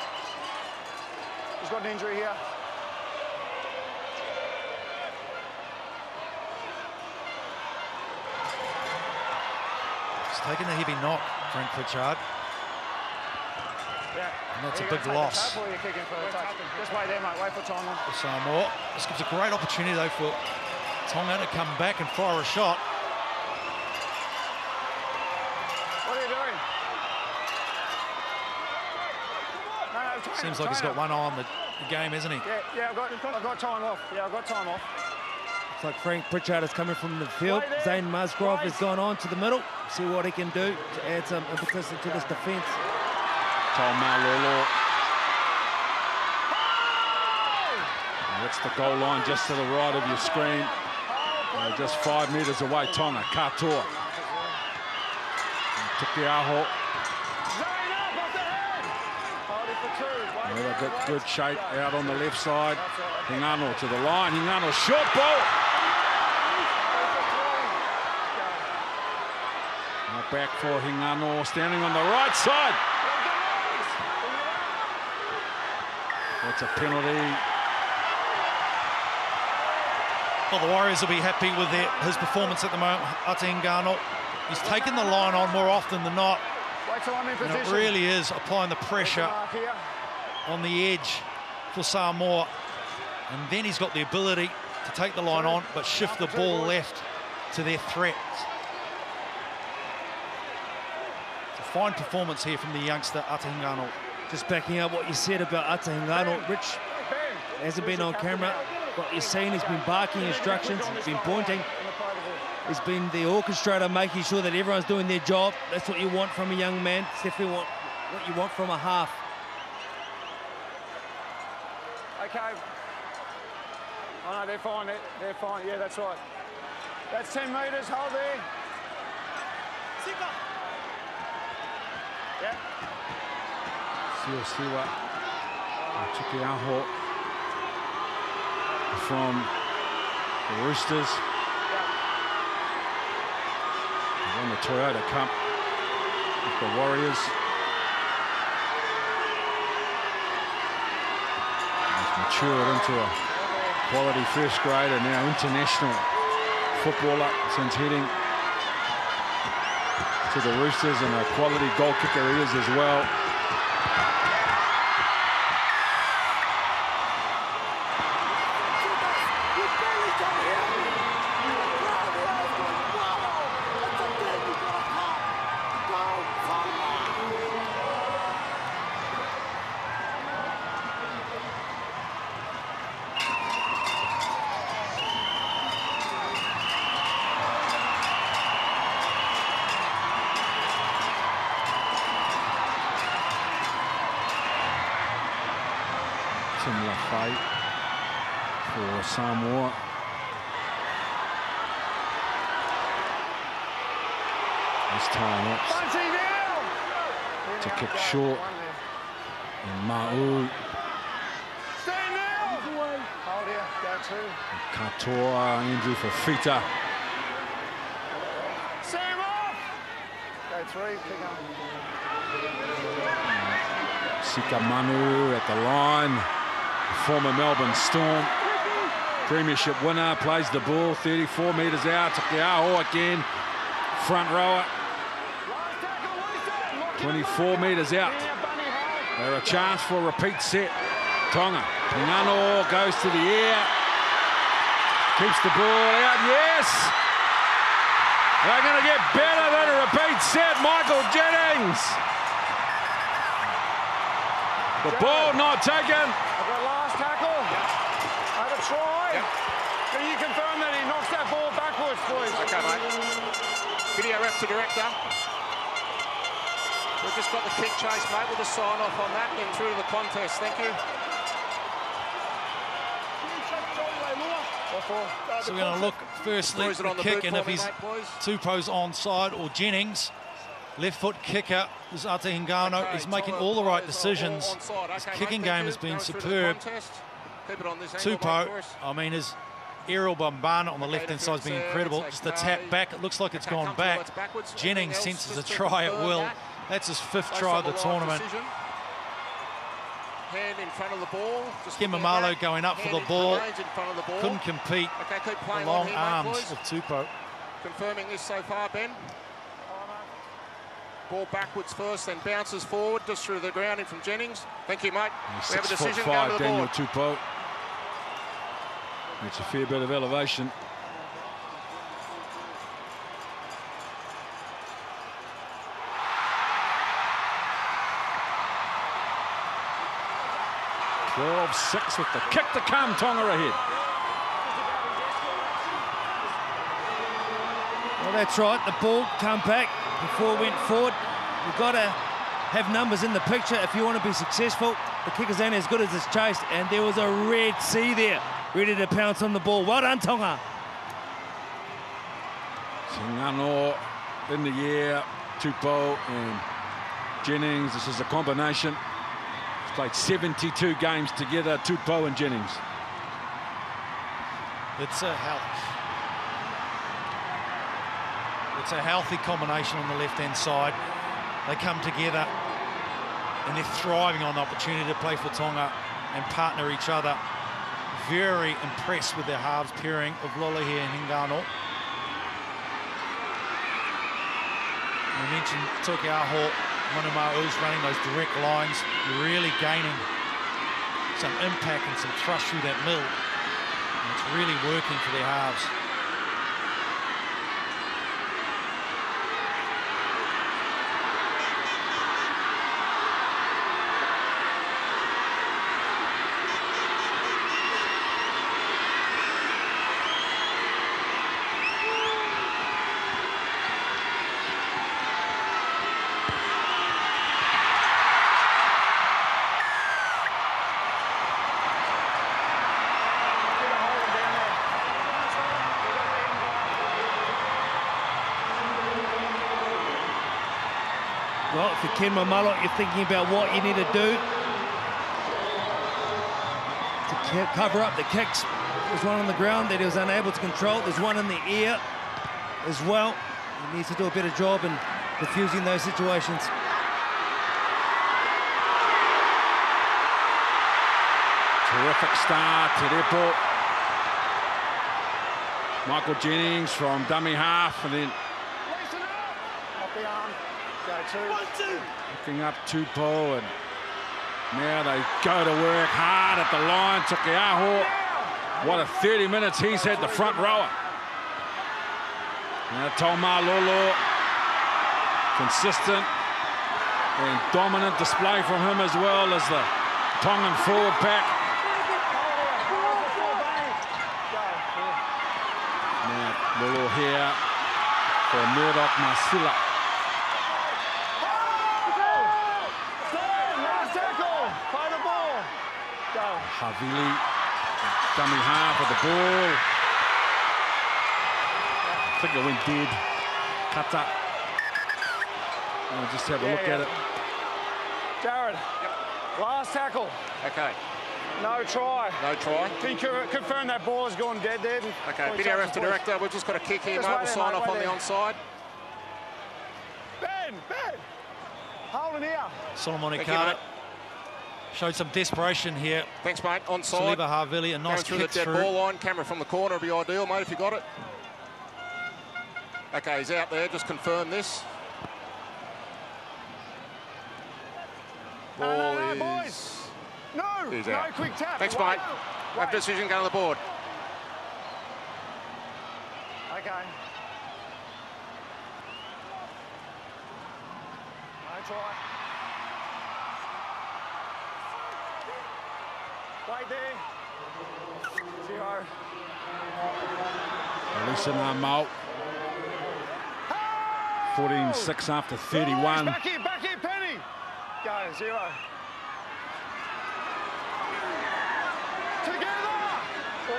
He's got an injury here. He's taken a heavy knock, Frank Pritchard. Yeah. And that's a big loss. Just wait there, mate. Wait for Tonga. For Samoa. This gives a great opportunity, though, for Tonga to come back and fire a shot. What are you doing? No, Seems like he's got one eye on the game, hasn't he? Yeah, I've got time off. Yeah, I've got time off. Looks like Frank Pritchard is coming from the field. Zane Musgrove has gone on to the middle. See what he can do to add some impetus into this defence. Taumalolo. That's the goal line just to the right of your screen. Just 5 metres away, Tonga. Katoa. Tukiaho. Another good shape out on the left side. Hingano to the line. Hingano, short ball. Now back for Hingano, standing on the right side. That's a penalty. Well, the Warriors will be happy with his performance at the moment. Ate Hingano. He's taken the line on more often than not. And it really is applying the pressure on the edge for Samoa. And then he's got the ability to take the line on, but shift the ball left to their threats. It's a fine performance here from the youngster, Ate Hingano. Just backing up what you said about Ate Hingano, Rich hasn't been on camera. what you're seeing. He's been barking instructions, he's been pointing. He's been the orchestrator, making sure that everyone's doing their job. That's what you want from a young man. It's definitely what you want from a half. Okay. Oh no, they're fine. They're fine. Yeah, that's right. That's 10 metres. Hold there. Yeah. Siwa Tukiaho from the Roosters. They won the Toyota Cup with the Warriors. He's matured into a quality first grader, now international footballer since heading to the Roosters, and a quality goal kicker he is as well. Similar fight for Samoa. This time up to kick short, and Ma'u. Katoa, Andrew Fafita. Sam off! Go 3, pick up. Sika Manu at the line. Former Melbourne Storm premiership winner, plays the ball 34 metres out. Takiaho again, front rower, 24 metres out. They're a chance for a repeat set. Tonga, Ngano goes to the air, keeps the ball out, yes! They're going to get better than a repeat set, Michael Jennings. The ball not taken. Tackle. Over try. Can you confirm that he knocks that ball backwards, please? Okay, mate. Video ref to director. We've just got the kick chase, mate. We'll just sign off on that and through to the contest. Thank you. So we're going to look firstly at the kick, and if he's Tupo's onside or Jennings, left foot kicker is Ate Hingano. He's making all the right decisions. His kicking game has been superb. Tupo, I mean, his aerial bombana on the left-hand side has been incredible. Just the tap back, it looks like it's gone back. Jennings senses a try at will. That's his 5th try of the tournament. Hand in front of the ball. Kimamalo going up for the ball. Couldn't compete. The long arms of Tupo. Confirming this so far, Ben. Ball backwards first, then bounces forward just through the ground in from Jennings. Thank you, mate. We have a decision going to the Daniel board. Tupo. It's a fair bit of elevation. (12-6) with the kick to come. Tonga ahead. Well, that's right. The ball come back before it went forward. You've got to have numbers in the picture if you want to be successful. The kicker's only as good as his chase, and there was a red sea there, ready to pounce on the ball. Well done, Tonga. Ngano in the air, Tupo and Jennings. This is a combination. He's played 72 games together, Tupo and Jennings. It's a healthy combination on the left-hand side. They come together and they're thriving on the opportunity to play for Tonga and partner each other. Very impressed with their halves pairing of Lolahi and Hingano. We mentioned Tukiaho, Manumau's running those direct lines. You're really gaining some impact and some thrust through that middle. And it's really working for their halves. Well, if you're Ken Mamalo, you're thinking about what you need to do to cover up the kicks. There's one on the ground that he was unable to control. There's one in the air as well. He needs to do a better job in diffusing those situations. Terrific start to their ball. Michael Jennings from dummy half, and then looking up Tupou, and now they go to work hard at the line. Tokeaho, what a 30 minutes he's had, the front rower. Now Taumalolo, consistent and dominant display from him, as well as the Tongan forward pack. Now Lolo here for Murdoch Masila. Havili, dummy half of the ball. I think it went dead. Kata. I'll just have a look at it. Jared, last tackle. Okay. No try. No try. Can you confirm that ball has gone dead there? Okay, video ref to director. We've just got a kick here, mate. We'll sign off on the onside. Ben! Hold it here. Solomon Carter showed some desperation here. Thanks, mate. Onside. Saliba Havili, a nice through kick the dead ball line. Camera from the corner would be ideal, mate, if you got it. Okay, he's out there. Just confirm this. Ball is... boys. No, He's no out. quick tap. Thanks, mate. Have decision going to the board. Okay. No try. Wait there. 0. Listen, I'm out. 14-6 after 31. Back here, Penny. Go, 0.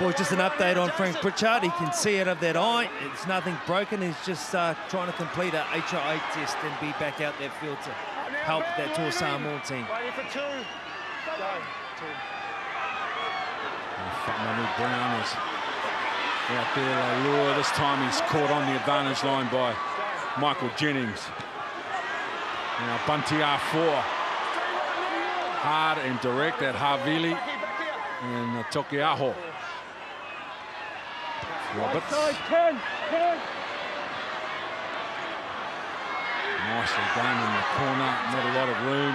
Boys, just an update on Frank Pritchard. He can see out of that eye. It's nothing broken. He's just trying to complete a HIA test and be back out that field to help that Tour Samoa team. Waiting for 2. Go, 2. Manu Brown is out there, Lure. This time he's caught on the advantage line by Michael Jennings. Now Buntia 4. Hard and direct at Havili and Tokeaho. Roberts. Nicely done in the corner, not a lot of room.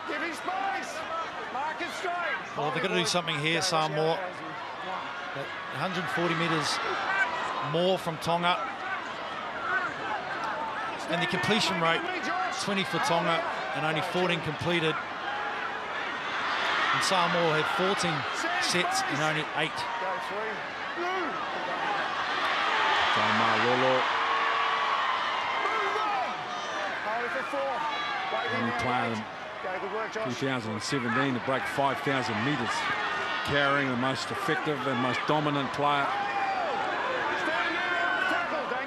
Give him space. Mark it straight. Well, they've got to do something here, Samoa. 140 metres more from Tonga. And the completion rate, 20 for Tonga and only 14 completed. And Samoa had 14 sets and only 8. Taumalolo. Only player in 2017 to break 5,000 metres. Carrying the most effective and most dominant player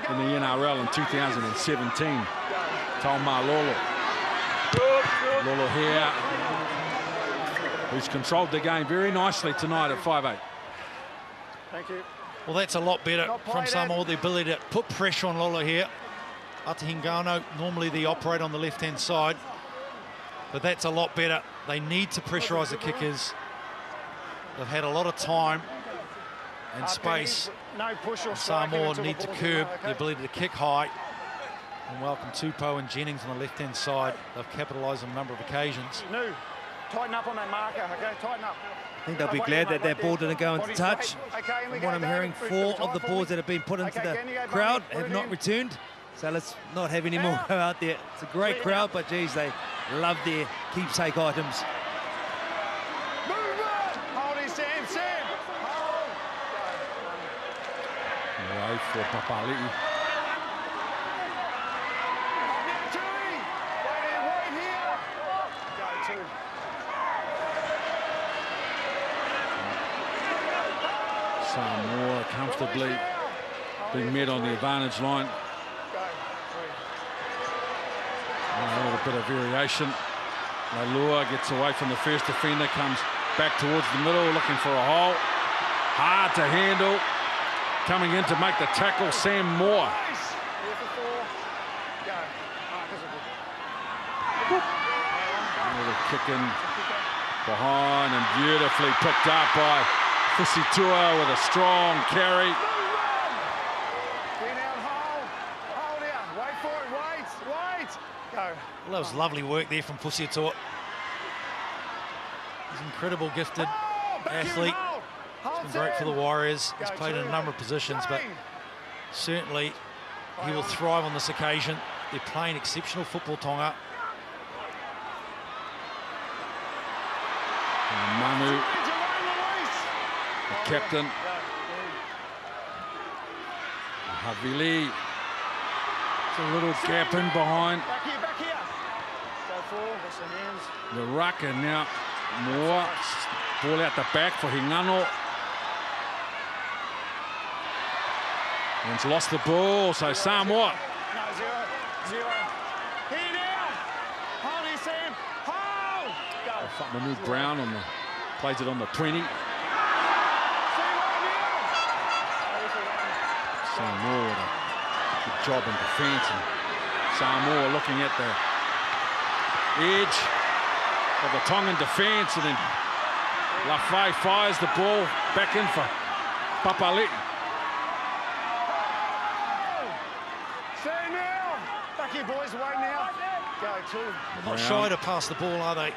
in the NRL in 2017. Taumalolo. Lolo here, who's controlled the game very nicely tonight at 5'8". Thank you. Well, that's a lot better from Samoa, the ability to put pressure on Lolo here. Ata Hingano, normally they operate on the left-hand side, but that's a lot better. They need to pressurise the kickers. They've had a lot of time and space. No push or Samoa need to curb the ability to kick high. And welcome Tupou and Jennings on the left-hand side. They've capitalised on a number of occasions. No, tighten up on that marker, okay? Tighten up. I think they'll be glad that that ball didn't go into touch. From what I'm hearing, 4 of the balls that have been put into the crowd have not returned. So let's not have any more go out there. It's a great crowd, but geez, they love their keepsake items. Hold his Sam. Away for Papali'i. Wait here. Go 2. Samoa comfortably being met on the advantage line. A little bit of variation. Laulua gets away from the first defender, comes back towards the middle, looking for a hole. Hard to handle. Coming in to make the tackle, Sam Moore. Little kick in behind and beautifully picked up by Fusitu'a with a strong carry. Well, that was lovely work there from Fusitu'a. He's an incredible, gifted athlete. He's been great for the Warriors. He's played in a number of positions, but certainly he will thrive on this occasion. They're playing exceptional football, Tonga. And Manu, the captain. Havili. It's a little gap in behind the ruck, and now Moore. Ball out the back for Hingano. And he's lost the ball, so Samoa. Manu Brown on the plays it on the 20. Samoa with a good job in defence, and Samoa looking at the edge of the Tongan defence, and then Lafay fires the ball back in for Papali'i. Back here, boys, away now. Go two. Not shy to pass the ball, are they?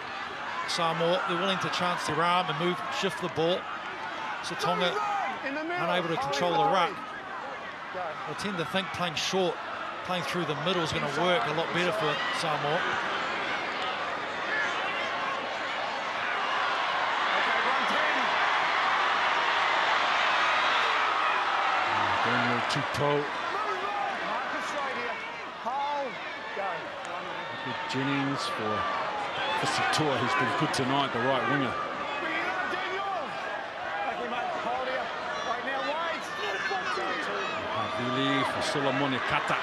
Samoa, they're willing to chance their arm and move, shift the ball. So Tonga unable to control the ruck. I tend to think playing short, playing through the middle is going to work a lot better for Samoa. Tupo. Good Jennings for Fusitu'a, who's been good tonight, the right winger. Havili for Solomone Kata.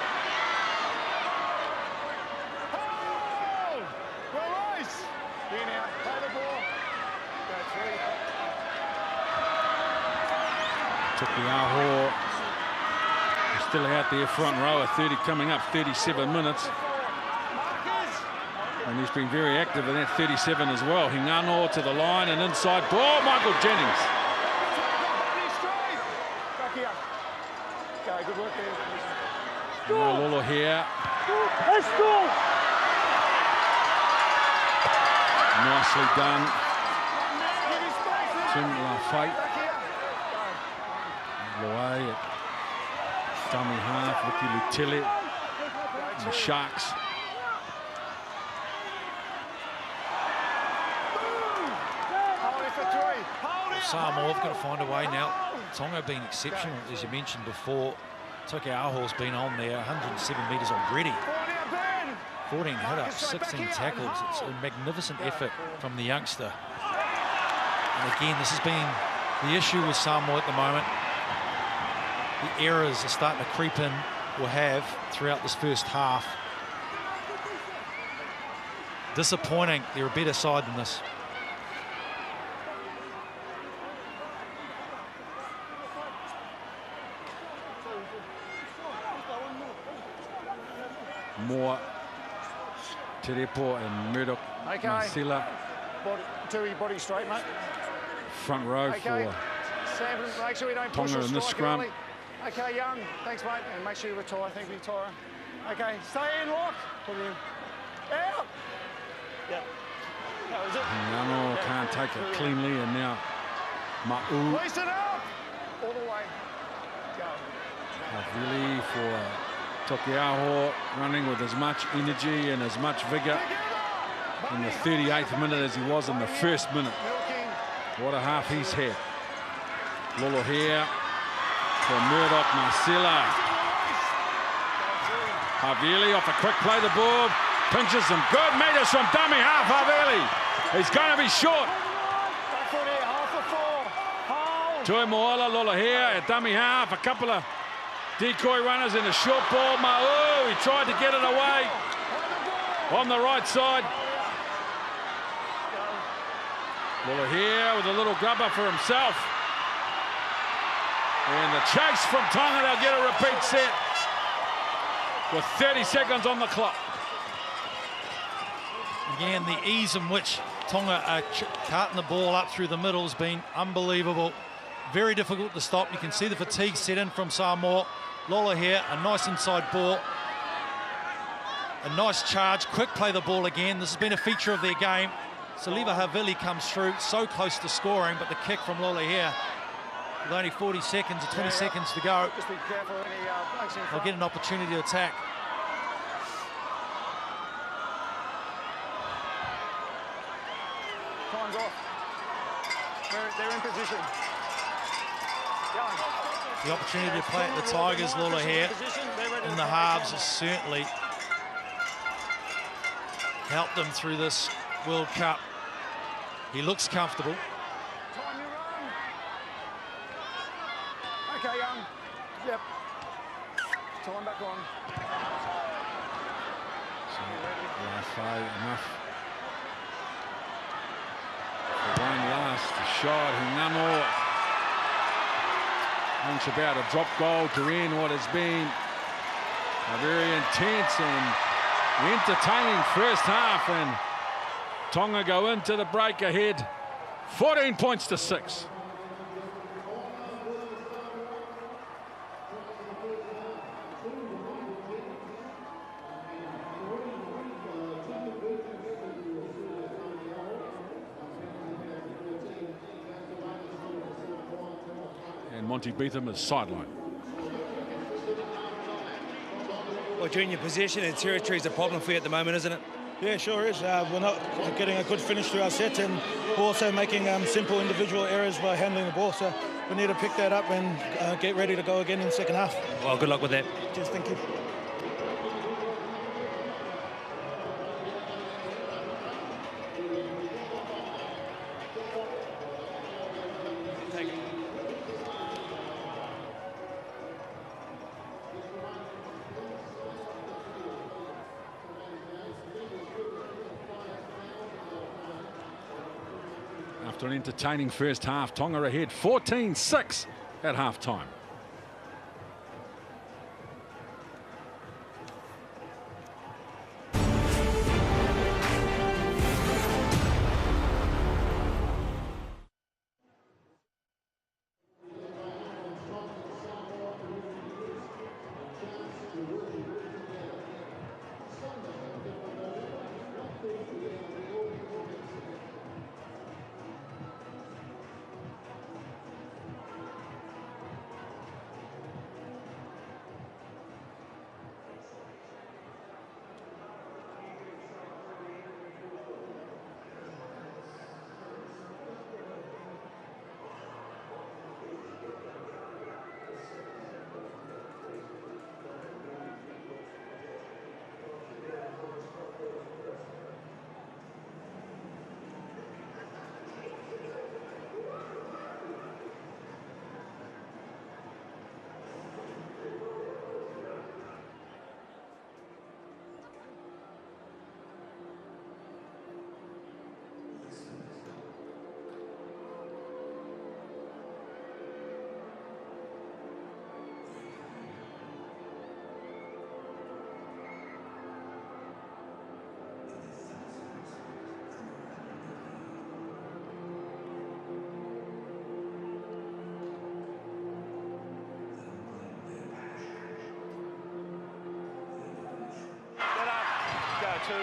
Tokiaho. Still out there front row, 30 coming up, 37 minutes. And he's been very active in that 37 as well. Hingano to the line and inside ball, Michael Jennings. Lolo here. Nicely done. Tim Lafay. Away at dummy half, Ricky Lutili and the Sharks. Samoa have got to find a way now. Tonga have been exceptional, as you mentioned before. Tokiaho's been on there, 107 metres already. 14 hit-ups, 16 tackles. It's a magnificent effort from the youngster. And again, this has been the issue with Samoa at the moment. The errors are starting to creep in, or have, throughout this first half. Disappointing. They're a better side than this. Moore, Terepo and Murdoch. Okay. Marcella. Body straight, mate. Front row okay. for Sam, make sure we don't Tonga push in this scrum. early. Okay, Young. Thanks, mate. And make sure you retire. Thank you, Tyra. Okay, stay in, lock. Put him out. Yep. That was it. Hingano can't take it cleanly, and now Ma'u. Waste it up. All the way. Go. Havili for Tokiaho, running with as much energy and as much vigour in the 38th minute as he was in the first minute. What a half he's had. Lolo here for Murdoch, Marcella. Havili off a quick play the ball, pinches some good meters from dummy half. Havili, he's going to be short. Toi Moala, Lola here at dummy half, a couple of decoy runners in a short ball. Ma'u, he tried to get it away. on the right side. Muller here with a little grubber for himself. And the chase from Tonga, they'll get a repeat set with 30 seconds on the clock. Again, the ease in which Tonga are carting the ball up through the middle has been unbelievable. Very difficult to stop. You can see the fatigue set in from Samoa. Lola here, a nice inside ball. A nice charge, quick play the ball again. This has been a feature of their game. Saliva Havili comes through, so close to scoring, but the kick from Lola here, with only 40 seconds or 20 seconds to go, Just be careful any they'll get an opportunity to attack. Time's off. They're in position. The opportunity to play at the Tigers, Lola here, in the halves has certainly helped them through this World Cup. He looks comfortable. Time you run. Okay, Young. Yep. Time back on. Enough for one last shot. Hingano thinks about a drop goal to end what has been a very intense and entertaining first half, and Tonga go into the break ahead 14 points to 6. And Monty Beetham is sidelined. Well, junior possession and territory is a problem for you at the moment, isn't it? Yeah, sure is. We're not getting a good finish to our sets, and we're also making simple individual errors by handling the ball. So we need to pick that up and get ready to go again in the second half. Well, good luck with that. Cheers, thank you. After an entertaining first half, Tonga ahead 14-6 at half-time. Two.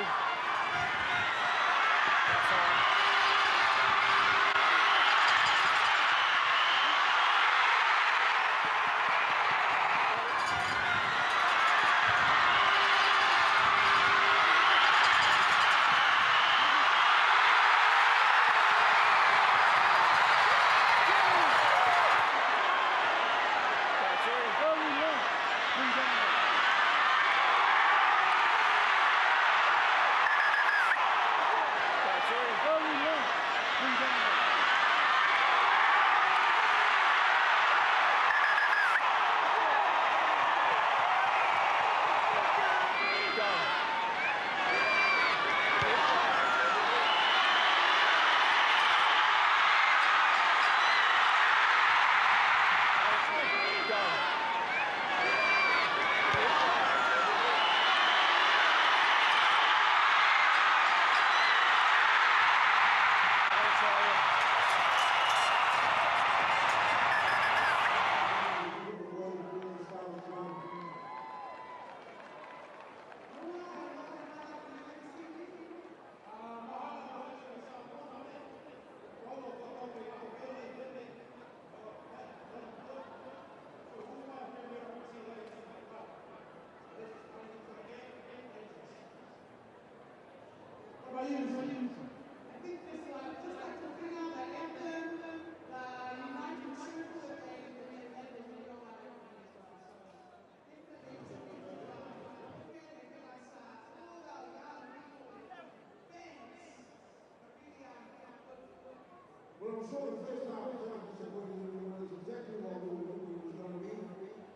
sure the first half was exactly what we were going to be.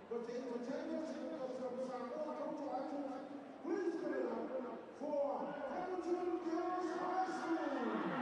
But the entertainers from Samoa come to items. Please give it up for Hamilton Girls High School.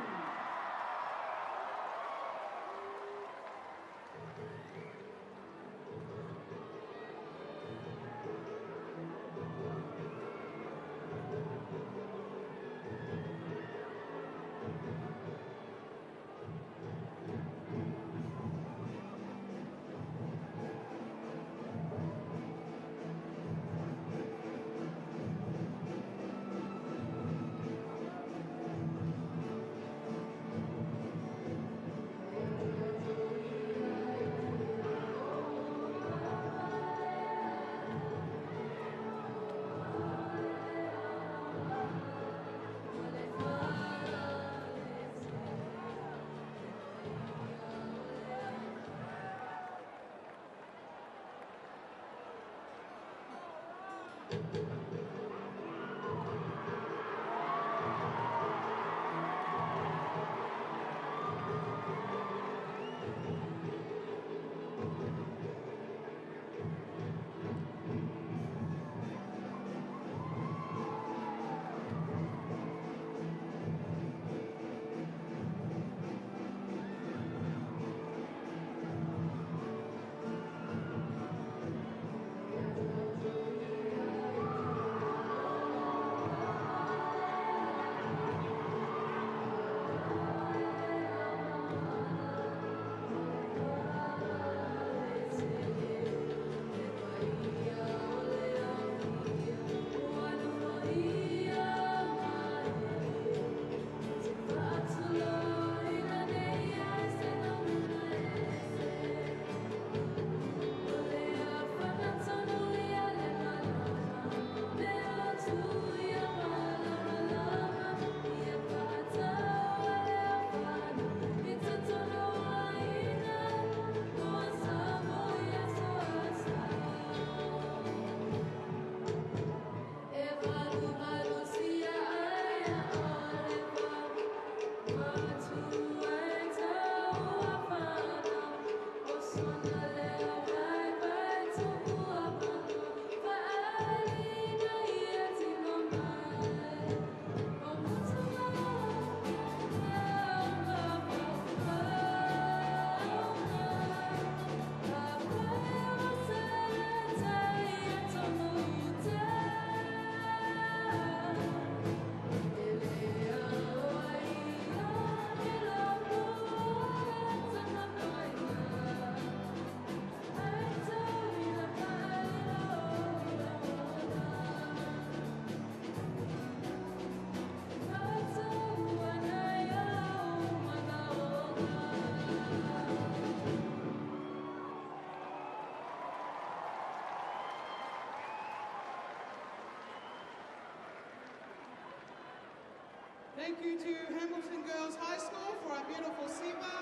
Thank you to Hamilton Girls High School for our beautiful Siva.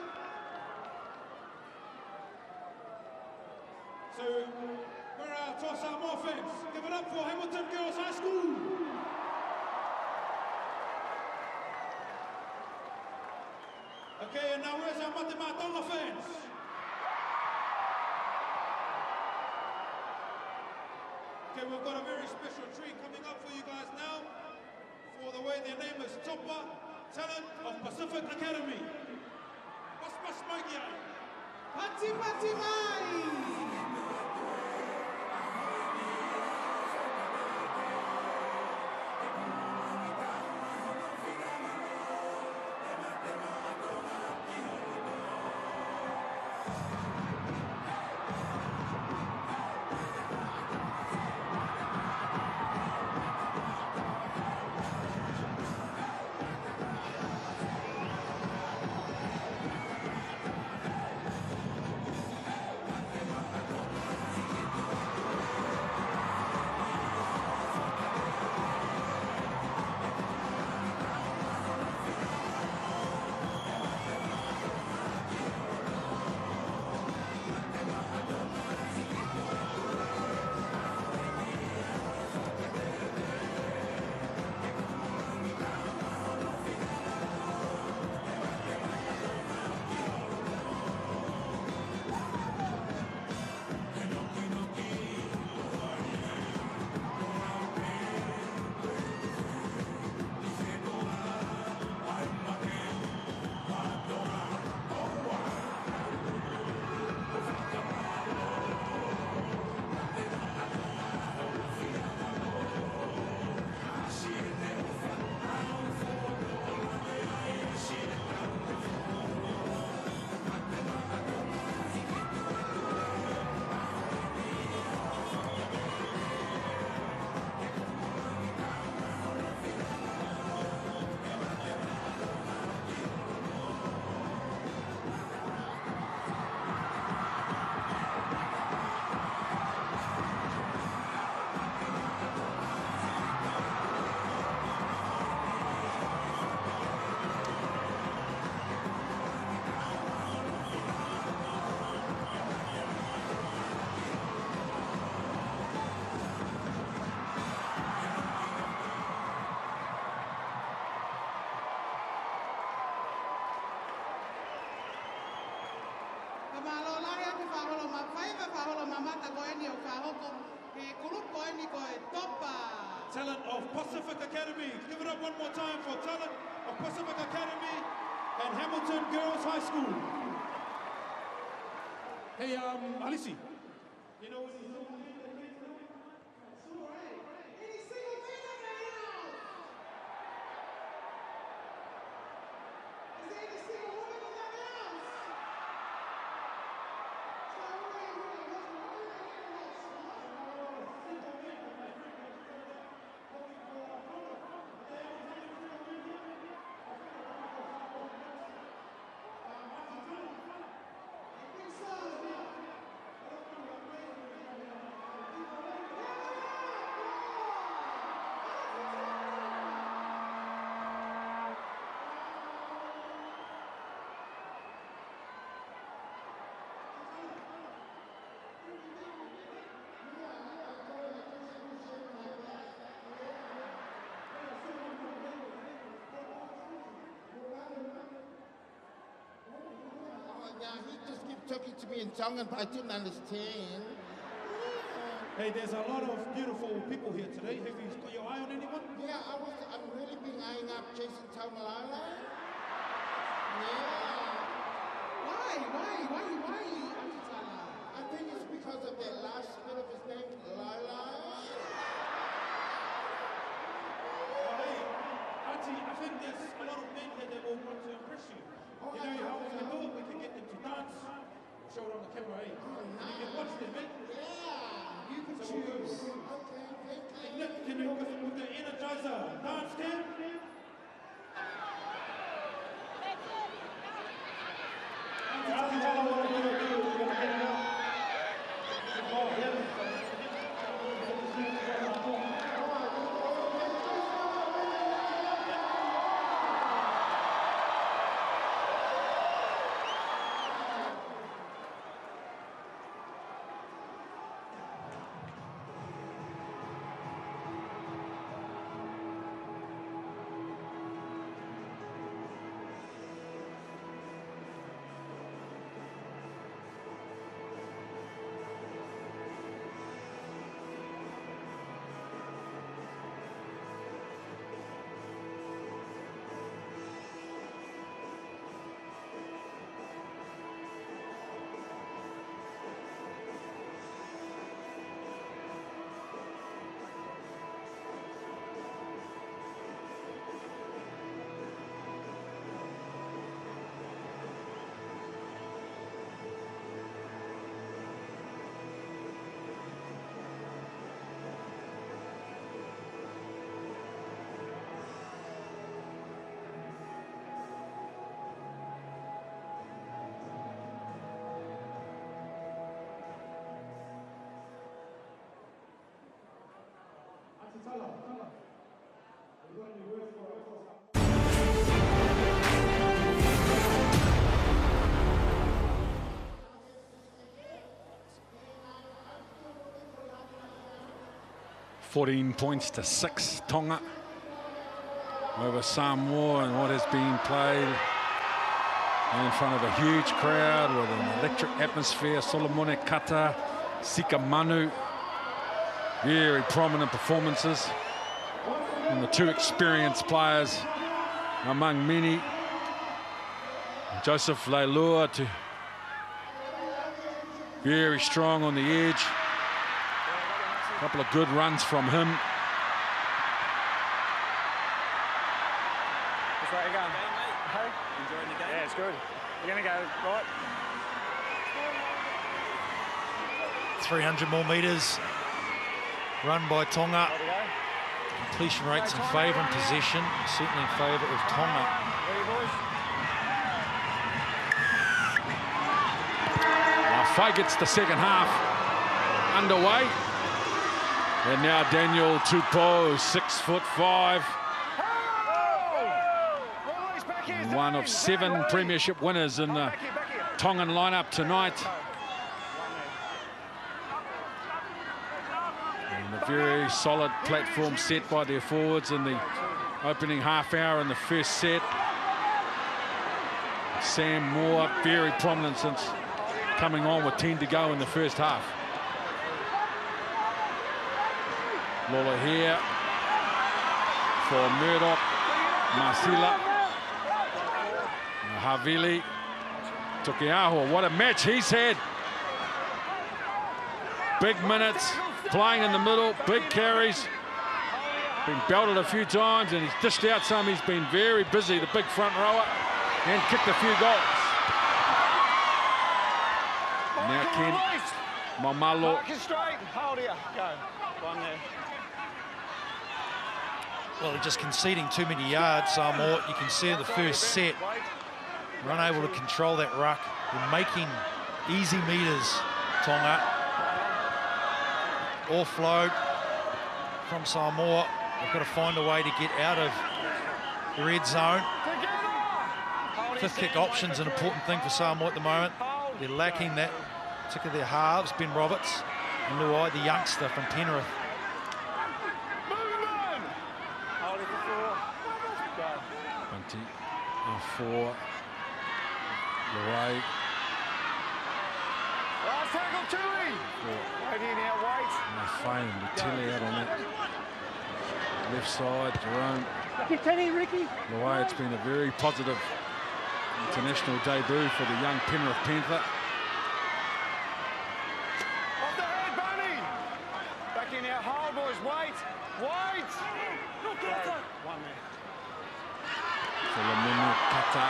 So, we're our Samoa fans. Give it up for Hamilton Girls High School. Okay, and now where's our Tonga fans? Okay, we've got a very special treat coming up for you guys now. For the way their name is Chopper, talent of Pacific Academy. Pas pas Maikia. Pati Pati Mai! Talent of Pacific Academy. Give it up one more time for talent of Pacific Academy and Hamilton Girls High School. Hey, Alisi, you know what he's doing? He just kept talking to me in Tongan, but I didn't understand. Hey, there's a lot of beautiful people here today. Have you got your eye on anyone? Yeah, I'm really been eyeing up Jason Taumalolo. Yeah. Why? I think it's because of that last bit of his name, Lolo. Hey, Auntie, I think there's a lot of men here that will want to impress you. You know how we can do it? We can get them to dance. Show it on the camera, hey. You can watch them, eh? Yeah. You can choose. Okay, thank you. Hey, Nick, can you with the Energizer dance cam? Auntie, tell them what we're going to do. We're going to get it out. Oh, yeah. Tell them. We're going to be waiting for it. 14 points to 6, Tonga over Samoa, and what has been played in front of a huge crowd with an electric atmosphere. Solomone Kata, Sika Manu. Very prominent performances from the two experienced players among many. Joseph Leilua to very strong on the edge. A couple of good runs from him. Which way are you going? Hey? Enjoying the game? Yeah, it's good. You're going to go right? 300 more metres. Run by Tonga. Completion rates in favour and possession, certainly in favour of Tonga. Fight gets the second half underway. And now Daniel Tupou, 6'5". One of 7 premiership winners in the Tongan lineup tonight. And a very solid platform set by their forwards in the opening half hour in the first set. Sam Moore, very prominent since coming on with 10 to go in the first half. Lola here for Murdoch, Marcilla, Havili, Tokiaho. What a match he's had. Big minutes, playing in the middle, big carries. Been belted a few times and he's dished out some. He's been very busy, the big front rower, and kicked a few goals. Now Ken Mamalo. Mark is straight. Hold here. Go. One there. Well, they're just conceding too many yards, Samoa. You can see in the first set, they're unable to control that ruck. They're making easy meters, Tonga. Offload from Samoa. They've got to find a way to get out of the red zone. Fifth kick option's an important thing for Samoa at the moment. They're lacking that, particularly their halves, Ben Roberts and Luai, the youngster from Penrith. For Luai. Last tackle, Tilly. Wait here now, wait. Fine, Tilly out on that left side, Jerome. Luai, it's been a very positive international debut for the young Penrith Panther. Off the head, Bunny. Back in now, hold, boys, wait. Wait. Go. One there. Lamunu Kata.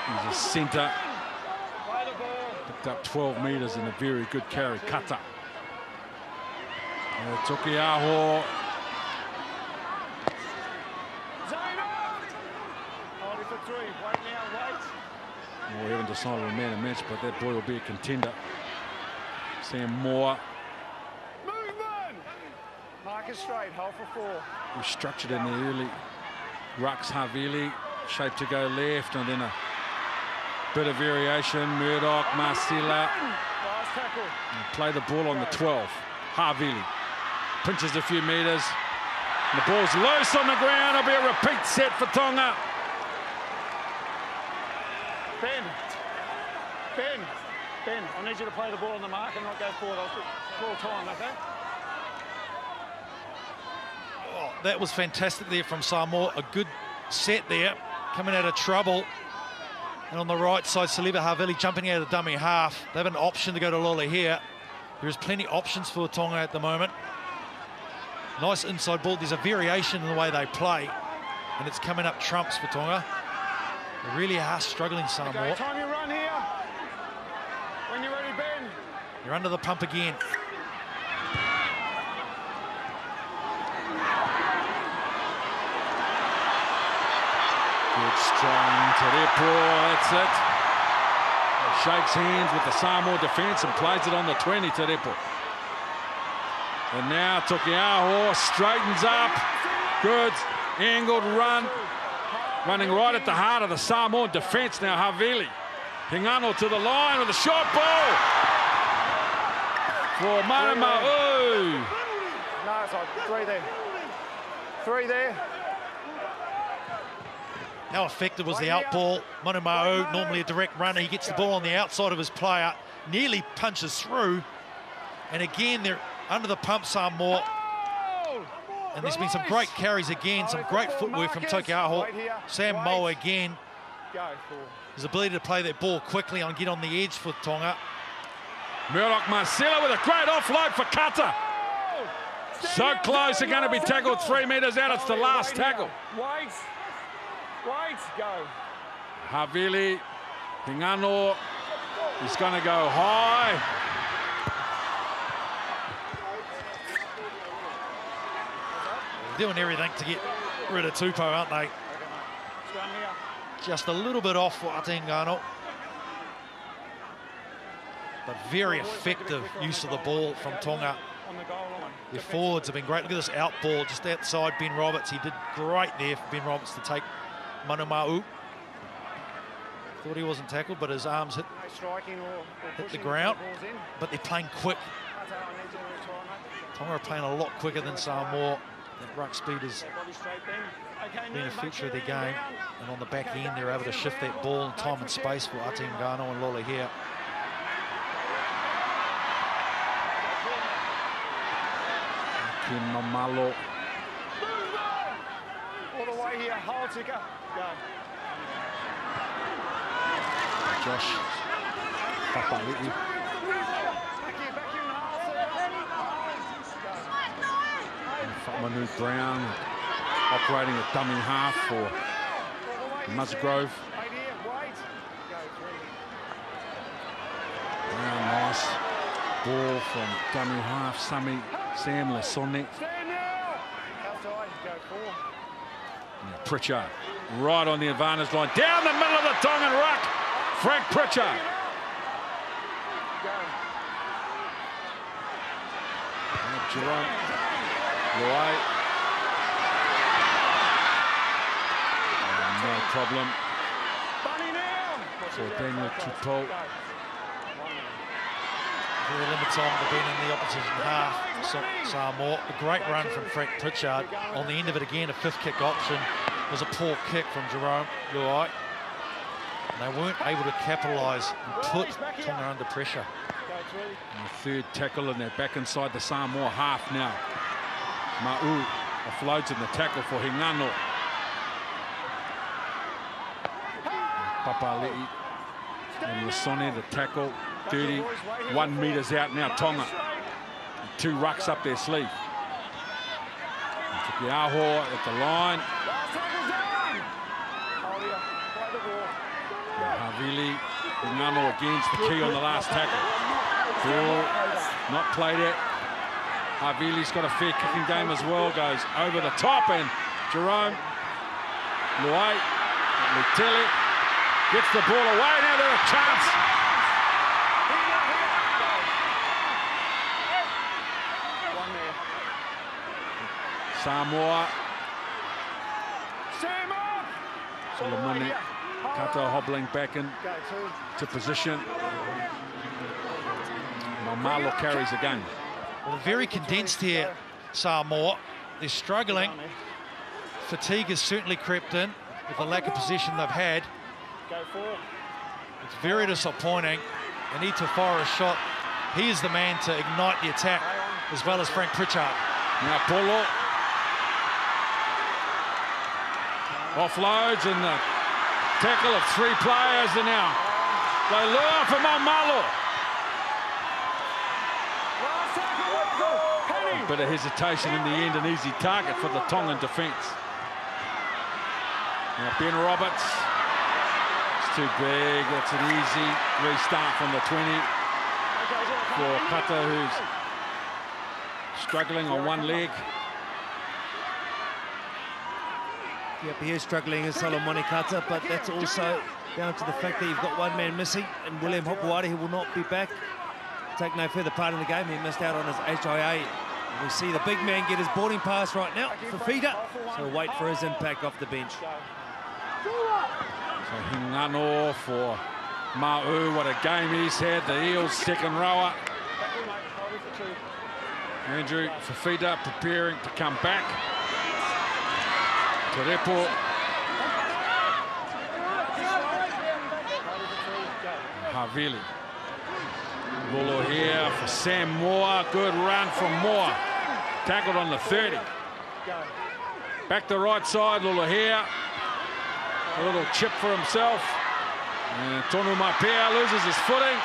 He's a centre. Picked up 12 metres in a very good carry. Kata. Tokiaho. Hold it for three. Wait now, wait. Well, we haven't decided on man of match, but that boy will be a contender. Sam Moore. Movement. Mark is straight. Hold for four. We structured in the early rucks. Havili, shape to go left, and then a bit of variation. Murdoch, Marcilla. Last tackle. Play the ball on the 12. Havili pinches a few metres. The ball's loose on the ground. It'll be a repeat set for Tonga. Ben, I need you to play the ball on the mark and not go forward. I'll call time, okay? Oh, that was fantastic there from Samoa. A good set there, coming out of trouble. And on the right side, Saliba Havili jumping out of the dummy half. They have an option to go to Lola here. There's plenty of options for Tonga at the moment. Nice inside ball. There's a variation in the way they play, and it's coming up trumps for Tonga. They really are struggling, Samoa. Okay, time you run here. When you're ready, Ben. You're under the pump again. Good strong Terepo, that's it. Shakes hands with the Samoa defence and plays it on the 20, Terepo. And now Tokiaho straightens up. Good angled run. Running right at the heart of the Samoan defence now, Havili. Hingano to the line with a short ball for Manumau. No, it's like three there. Three there. How effective was the out ball? Manumau, normally a direct runner, he gets the ball on the outside of his player, nearly punches through. And again, they're under the pump Samoa. And there's been some great carries again, some great footwork from Tokiaho. Sam Moa again. His ability to play that ball quickly and get on the edge for Tonga. Murdoch Marcilla with a great offload for Kata. So close, they're going to be tackled 3 metres out. It's the last tackle. Wait, go. Havili, Hingano, he's going to go high. They're doing everything to get rid of Tupou, aren't they? Just a little bit off for Atengano. But very effective use of the ball from Tonga. Their forwards have been great. Look at this out ball just outside Ben Roberts. He did great there for Ben Roberts to take Manumau. Thought he wasn't tackled, but his arms hit the ground. But they're playing quick. Tonga are playing a lot quicker than Samoa. that ruck speed has been a feature of their game, and on the back end they're able to shift that ball in time and space for Ati Ngano and Lola here. Kimamalo. All the way here, hold Tika. Go. Josh Papali'i. Manu Brown operating a dummy half for Musgrove. Brown, nice ball from dummy half, Sam Lasone. Pritchard right on the advantage line, down the middle of the Tongan ruck. Frank Pritchard. Jerome Luai. No problem for Daniel Tupou. Very limited time to being in the opposition half. Samoa, a great run from Frank Pritchard. On the end of it again, a fifth kick option. Was a poor kick from Jerome Luai. And they weren't able to capitalise and put Tonga under pressure. And the third tackle, and they're back inside the Samoa half now. Ma'u offloads in the tackle for Hingano. Papali'i and Lasone, the tackle, 31 metres out now, Tonga. And 2 rucks up their sleeve. Tukiaho at the line. Havili, Hingano against the key on the last tackle. Ball not played it. Havili's got a fair kicking game as well. Goes over the top, and Jerome Luai, Luteli gets the ball away. Now there's a chance. Samoa. Solomoni Kata hobbling back in to position. Mamalo carries again. Well, they're very condensed here, Samoa. They're struggling. Fatigue has certainly crept in with the lack of possession they've had. It's very disappointing. They need to fire a shot. He is the man to ignite the attack, as well as Frank Pritchard. Now Polo offloads, and the tackle of 3 players, and now they lure for Mamalo. A bit of hesitation in the end, an easy target for the Tongan defence. Now Ben Roberts, it's too big, that's an easy restart from the 20 for Kata, who's struggling on one leg. Yep, he is struggling as Solomoni Kata, but that's also down to the fact that you've got one man missing, and William Hopuari, who will not be back, take no further part in the game. He missed out on his HIA. And we see the big man get his boarding pass right now for Fida, so we'll wait for his impact off the bench. So Hingano for Ma'u, what a game he's had, the Eels second rower. Andrew Fafita preparing to come back. Terepo. Havili. Lolo here for Sam Moore. Good run from Moore. Tackled on the 30. Back to right side, Lolo here. A little chip for himself. And Tonu Mapea loses his footing.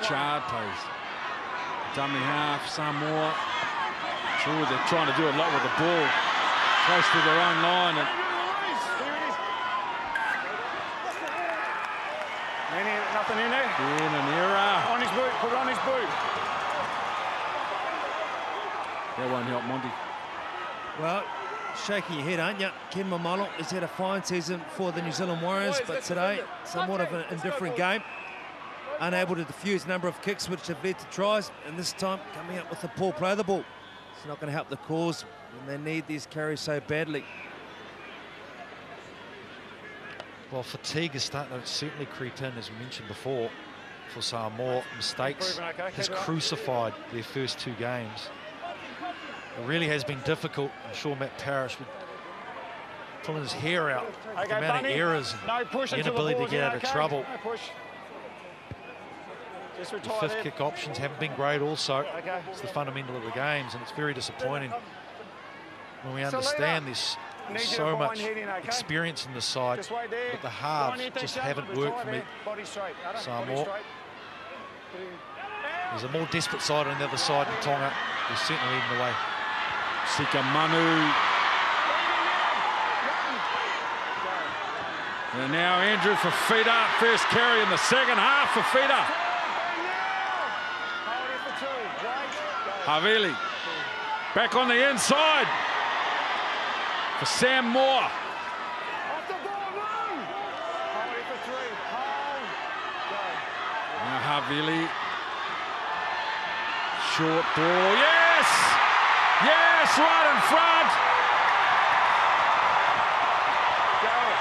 Chard plays dummy half, Samoa. Sure, they're trying to do a lot with the ball. Close to their own line. And nothing in there. In an error. On his boot, put it on his boot. That won't help Monty. Well, shaking your head, aren't you? Ken Mamalo has had a fine season for the New Zealand Warriors, but today, somewhat of an indifferent game. Unable to defuse a number of kicks which have led to tries, and this time coming up with a poor play of the ball. It's not going to help the cause when they need these carries so badly. Well, fatigue is starting to certainly creep in, as we mentioned before. for Samoa. Mistakes has crucified their first 2 games. It really has been difficult. I'm sure Matt Parrish would pulling his hair out. Okay, the amount of errors, the inability to get out of trouble. No push. Just The retire 5th there. kick options haven't been great also. Okay. It's the fundamental of the games, and it's very disappointing when we So understand leader, there's I need you to so bind much heading, okay? experience in the side, Just wait there. but the Go halves on, you just think, haven't John. worked for Retire me. there. Body straight. Body Samoa. straight. There's a more desperate side on the other side in Tonga. They're certainly leading the way. Sika Manu. And now Andrew Fafita, first carry in the second half. Fafita. Havili back on the inside for Sam Moore. Now Havili. Short ball. Yes! Yes, right in front.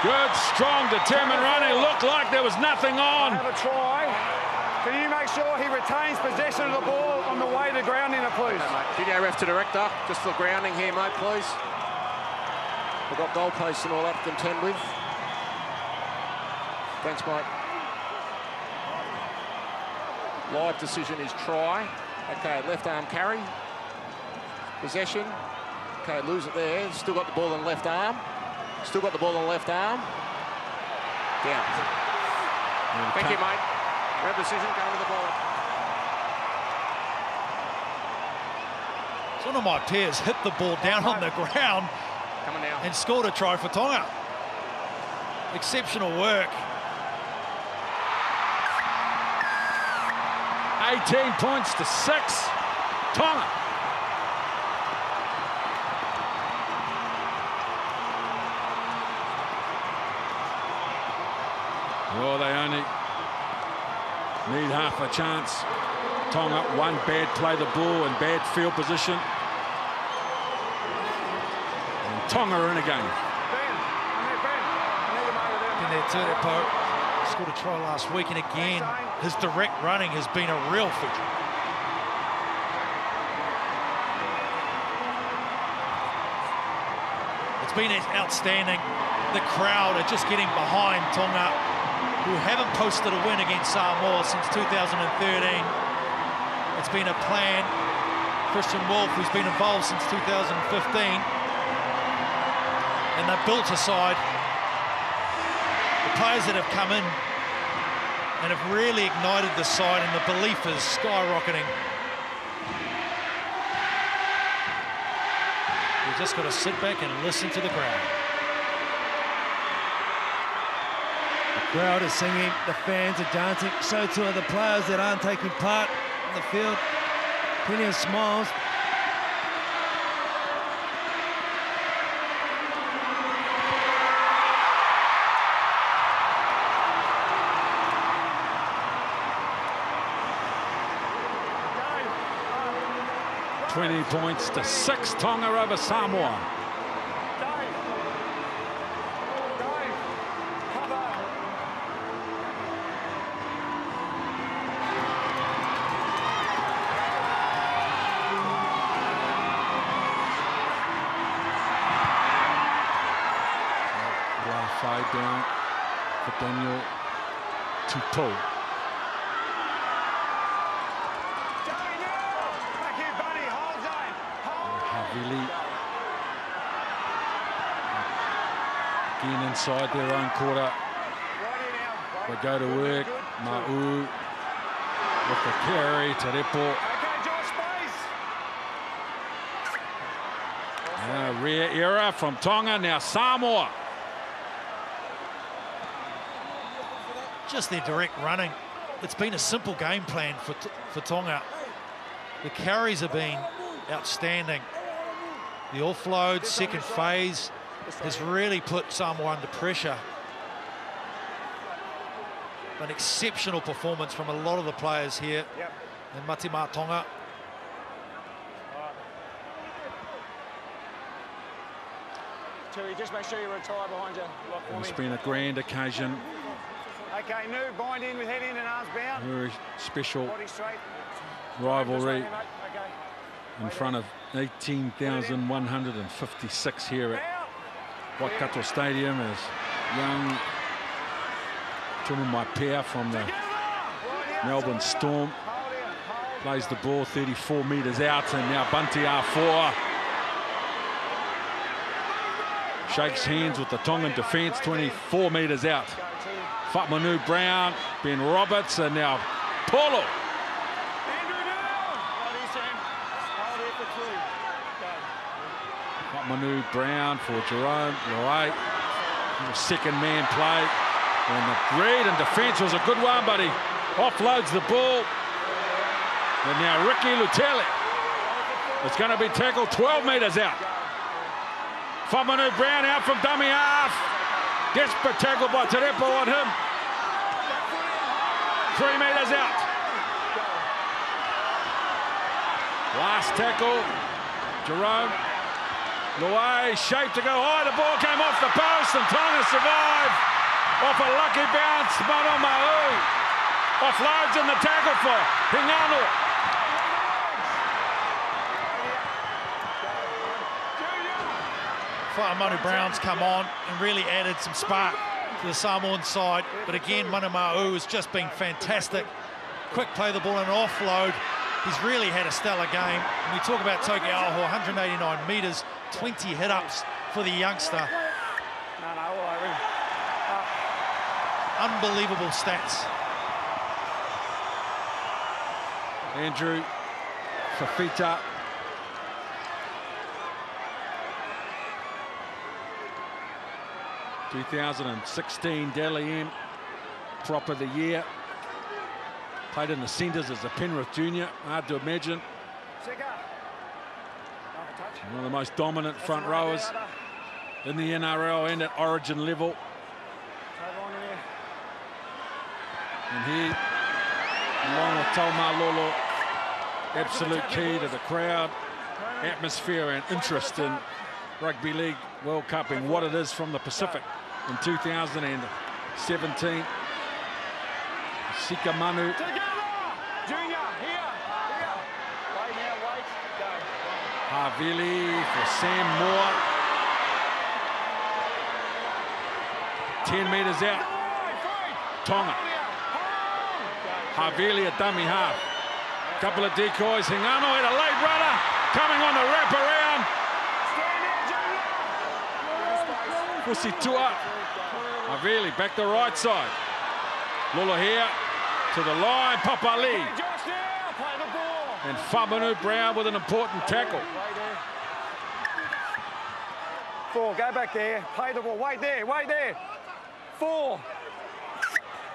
Good, strong, determined run. It looked like there was nothing on. Have a try. Can you make sure he retains possession of the ball on the way to grounding it, please? Video ref to director, just the grounding here, mate, please. We've got goalposts and all that to contend with. Thanks, mate. Live decision is try. Okay, left arm carry. Possession. Okay, lose it there. Still got the ball in the left arm. Still got the ball in the left arm. Down. Thank you, mate. Red decision, going to the ball. So one of my peers hit the ball down on the ground and scored a try for Tonga. Exceptional work. 18 points to 6. Tonga. Well, they only need half a chance. Tonga, one bad play the ball and bad field position. And Tonga are in again. In there too, that Poe scored a try last week, and again, his direct running has been a real feature. It's been outstanding. The crowd are just getting behind Tonga, who haven't posted a win against Samoa since 2013. It's been a plan. Christian Wolf, who's been involved since 2015. And they've built a side. The players that have come in and have really ignited the side, and the belief is skyrocketing. You've just got to sit back and listen to the crowd. The crowd is singing, the fans are dancing, so too are the players that aren't taking part in the field. Plenty of smiles. $20 points to 6. Tonga over Samoa. Fade down for Daniel Tupo. Havili again inside their own quarter. They go to work. Ma'u with the carry. Terepo. Rare error from Tonga. Now Samoa. Just their direct running. It's been a simple game plan for Tonga. The carries have been outstanding. The offload, second phase, has really put Samoa under pressure. An exceptional performance from a lot of the players here in Matima Tonga. Tui, just make sure you retire behind you. It's been a grand occasion Okay, new, bind in with head in and arms bound. Very special Body straight. rivalry Okay. in front of 18,156 here at Waikato Stadium as young Tunu Maipea from the Melbourne Storm plays the ball 34 metres out, and now Bunty R4 shakes hands with the Tongan defence 24 metres out. Fatmanu Brown, Ben Roberts, and now Polo. Fatmanu Brown for Jerome Loai. Second man play, and the read and defence was a good one, but he offloads the ball. And now Ricky Lutele is going to be tackled 12 metres out. Fatmanu Brown out from dummy half. Desperate tackle by Te Repo on him. 3 metres out. Last tackle. Jerome Loai shaped to go high. The ball came off the post and Tonga survived off a lucky bounce. Mano Ma'u offloads in the tackle for Hingano. Manu Brown's come on and really added some spark to the Samoan side. But again, Manu Ma'u has just been fantastic. Quick play the ball and an offload. He's really had a stellar game. When we talk about Toki Aho, 189 metres, 20 hit-ups for the youngster. Unbelievable stats. Andrew Fafita. ...2016 Dally M Prop of the Year. Played in the centres as a Penrith junior. Hard to imagine. One of the most dominant front rowers in the NRL and at Origin level. And he, along with Taumalolo, absolute key to the crowd, atmosphere and interest in Rugby League World Cup and what it is from the Pacific in 2017. Sika Manu. Havili for Sam Moore. 10 metres out. Tonga. Havili at dummy half. Couple of decoys. Hingano had a late runner. Coming on the wraparound. Fusitua. Havili back the right side. Lula here to the line. Papali. And Fatmanu Brown with an important tackle. 4, go back there. Play the ball. Wait there. 4.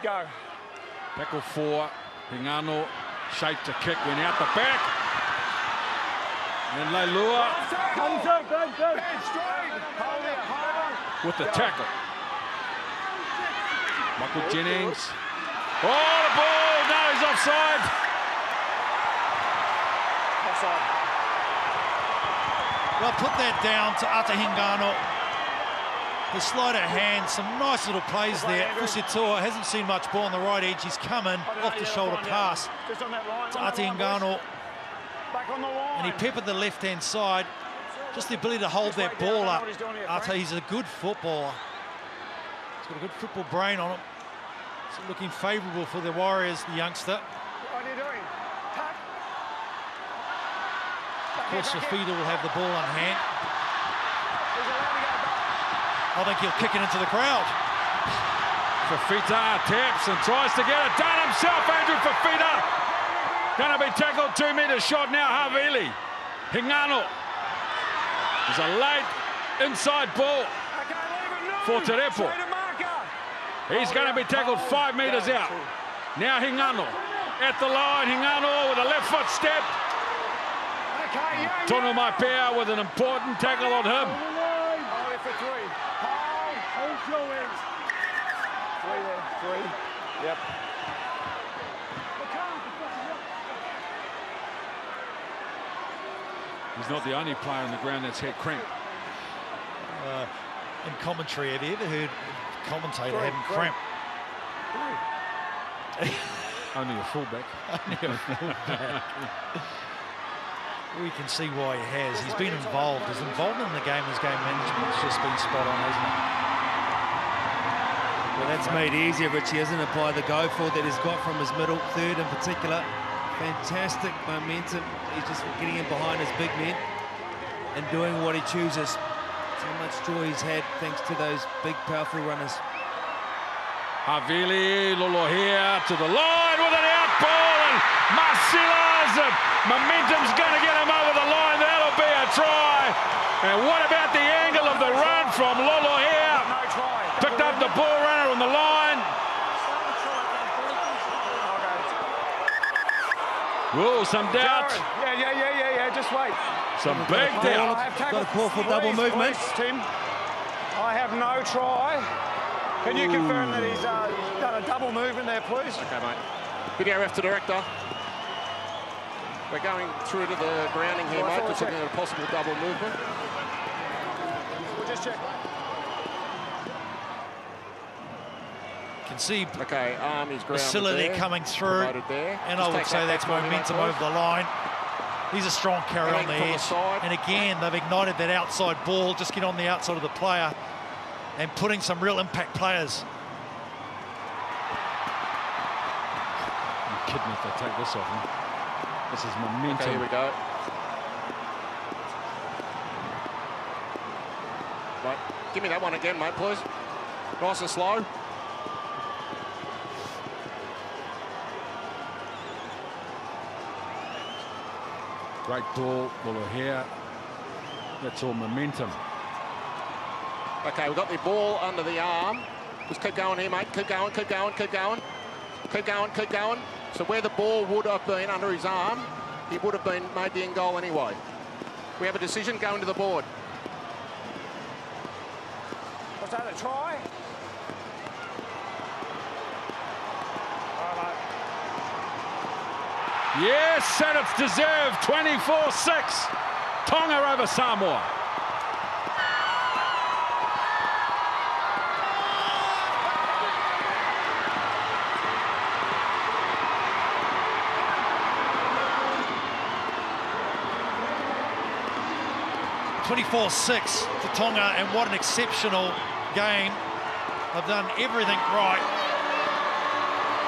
Go. Tackle 4. Hingano shaped to kick, went out the back. And Leilua with the tackle. Michael Jennings. Oh, the ball! No, he's offside. Well, put that down to Ata Hingano. The sleight of hand, some nice little plays there. Fusitua hasn't seen much ball on the right edge. He's coming off the shoulder pass to Ata Hingano. And he peppered the left-hand side. Just the ability to hold that ball up. Ata, he's a good footballer. He's got a good football brain on him. It's looking favourable for the Warriors, the youngster. What are you doing? Of course, Fafita will have the ball on hand. I think he'll kick it into the crowd. Fafita taps and tries to get it done himself. Andrew Fafita going to be tackled 2 metres short now. Havili. Hingano. There's a late inside ball for Te Repo. He's going to be tackled 5 metres out. Now Hingano at the line. Hingano with a left foot step. Tonu Maipea with an important tackle on him. Hold it for 3. Hold your ends. 3 there. 3. Yep. He's not the only player on the ground that's had cramp. In commentary, have you ever heard a commentator having cramp? Only a fullback. Only a fullback. We can see why he has. He's been involved. His involvement in the game, his game management has just been spot on, hasn't it? Well, that's made easier, Richie, isn't it, by the go forward that he's got from his middle third in particular. Fantastic momentum. He's just getting in behind his big men and doing what he chooses. So much joy he's had thanks to those big, powerful runners. Havili, Lolohea to the line with an out ball, and Marcela's momentum's going to get him over the line. That'll be a try. And what about the angle of the run from Lolohea? Picked up the ball runner on the line. Whoa, some doubt. Yeah, just wait. Some big doubt. Got a call for double movement. Tim, I have no try. Can you confirm that he's done a double movement there, please? Okay, mate. Video ref to director. We're going through to the grounding here, mate. Just looking at a possible double movement. We'll just check. Can see he's facility coming through, and I would say that's momentum over the line. He's a strong carrier on the edge, and again they've ignited that outside ball. Just get on the outside of the player and putting some real impact players. I'm kidding if they take this off him. This is momentum. Okay, here we go. Right, give me that one again, mate, please. Nice and slow. Great ball, Lolohea. That's all momentum. Okay, we've got the ball under the arm. Just keep going here, mate. Keep going, keep going, keep going. Keep going, keep going. So where the ball would have been under his arm, he would have been made the end goal anyway. We have a decision going to the board. Was that a try? Yes, and it's deserved. 24-6. Tonga over Samoa. (24-6) to Tonga, and what an exceptional game. They've done everything right,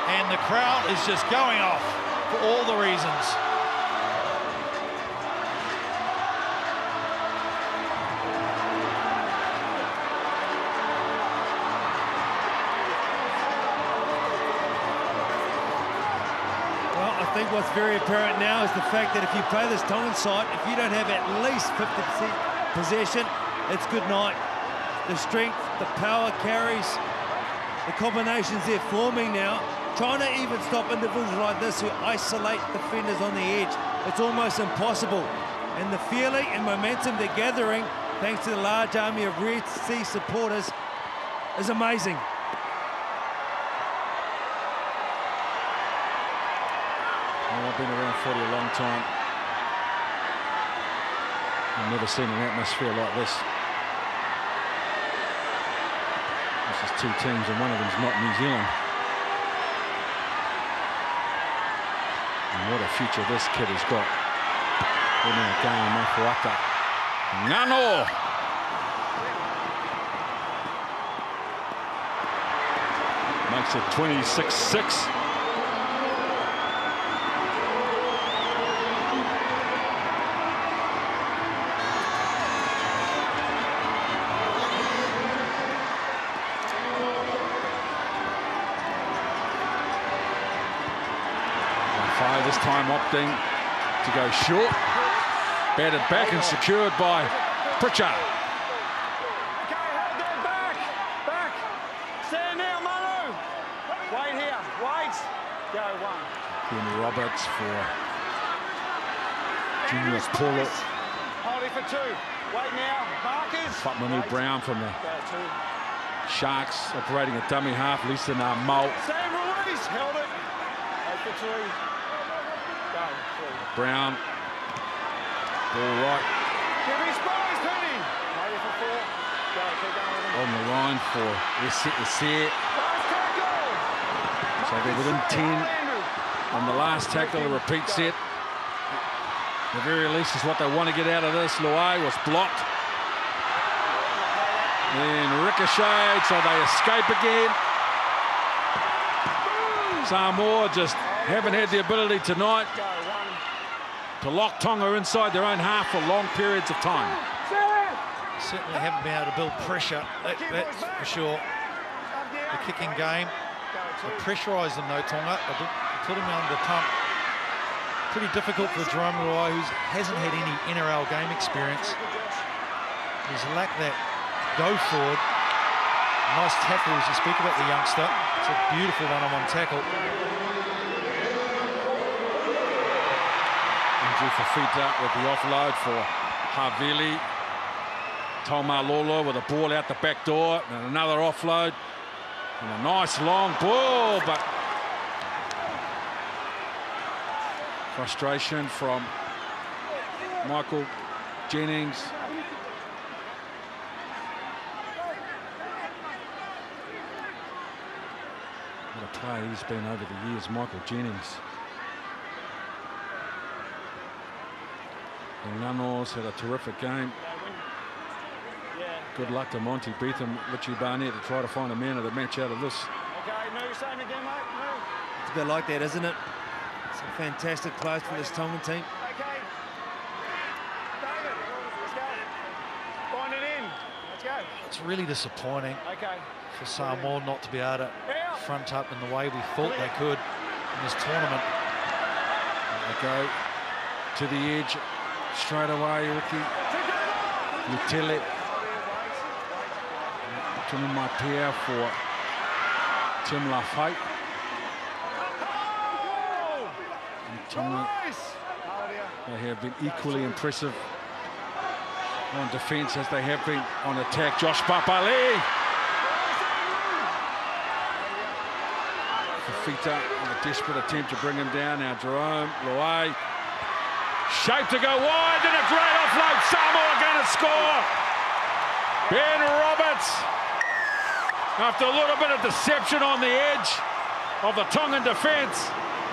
and the crowd is just going off for all the reasons. Well, I think what's very apparent now is the fact that if you play this Tongan side, if you don't have at least 50% possession, it's good night. The strength, the power carries, the combinations they're forming now, trying to even stop individuals like this who isolate defenders on the edge. It's almost impossible. And the feeling and momentum they're gathering, thanks to the large army of Red Sea supporters, is amazing. Well, I've been around footy a long time. I've never seen an atmosphere like this. This is two teams, and one of them's not New Zealand. And what a future this kid has got. Winning a game off Waka. Ngano! Makes it 26-6. This time opting to go short. Batted back and secured by Pritchard. Back. Stand now, Manu. Wait here. Wait. Go one. Ben Roberts for Junior Polo. Hold it for two. Wait now. Markers. Fatmanu Brown from the Sharks operating a dummy half. Lisa Mo. Sam Ruiz held it. Wait for three. Brown, ball right. On the line for Essay. So they're within 10 on the last tackle, a repeat set. The very least is what they want to get out of this. Luai was blocked. Then ricocheted, so they escape again. Samoa just haven't had the ability tonight to lock Tonga inside their own half for long periods of time. Certainly haven't been able to build pressure, that's for sure. The kicking game. They pressurised them though, Tonga. They put him under the pump. Pretty difficult for Jerome Luai, who hasn't had any NRL game experience. He's lacked that go forward. Nice tackle as you speak about the youngster. It's a beautiful one-on-one tackle. Andrew Fafita with the offload for Havili. Taumalolo with a ball out the back door. And another offload. And a nice long ball, but frustration from Michael Jennings. What a player he's been over the years, Michael Jennings. And Nanos had a terrific game. Good luck to Monty Beetham, Richie Barnett to try to find a man of the match out of this. Okay, move, same again, mate, move. It's a bit like that, isn't it? Some fantastic players for this Tongan team. Okay. David, let's go. Find it in. Let's go. It's really disappointing Okay. for Samoa not to be able to front up in the way we thought they could in this tournament. They go to the edge straight away, Ricky. Utile. Tunumapia for Tim Lafayette. And Tonga, they have been equally impressive on defence as they have been on attack. Josh Papali. Fafita on a desperate attempt to bring him down. Now Jerome Luai. Shape to go wide and a great offload. Samoa going to score. Ben Roberts. After a little bit of deception on the edge of the Tongan defence,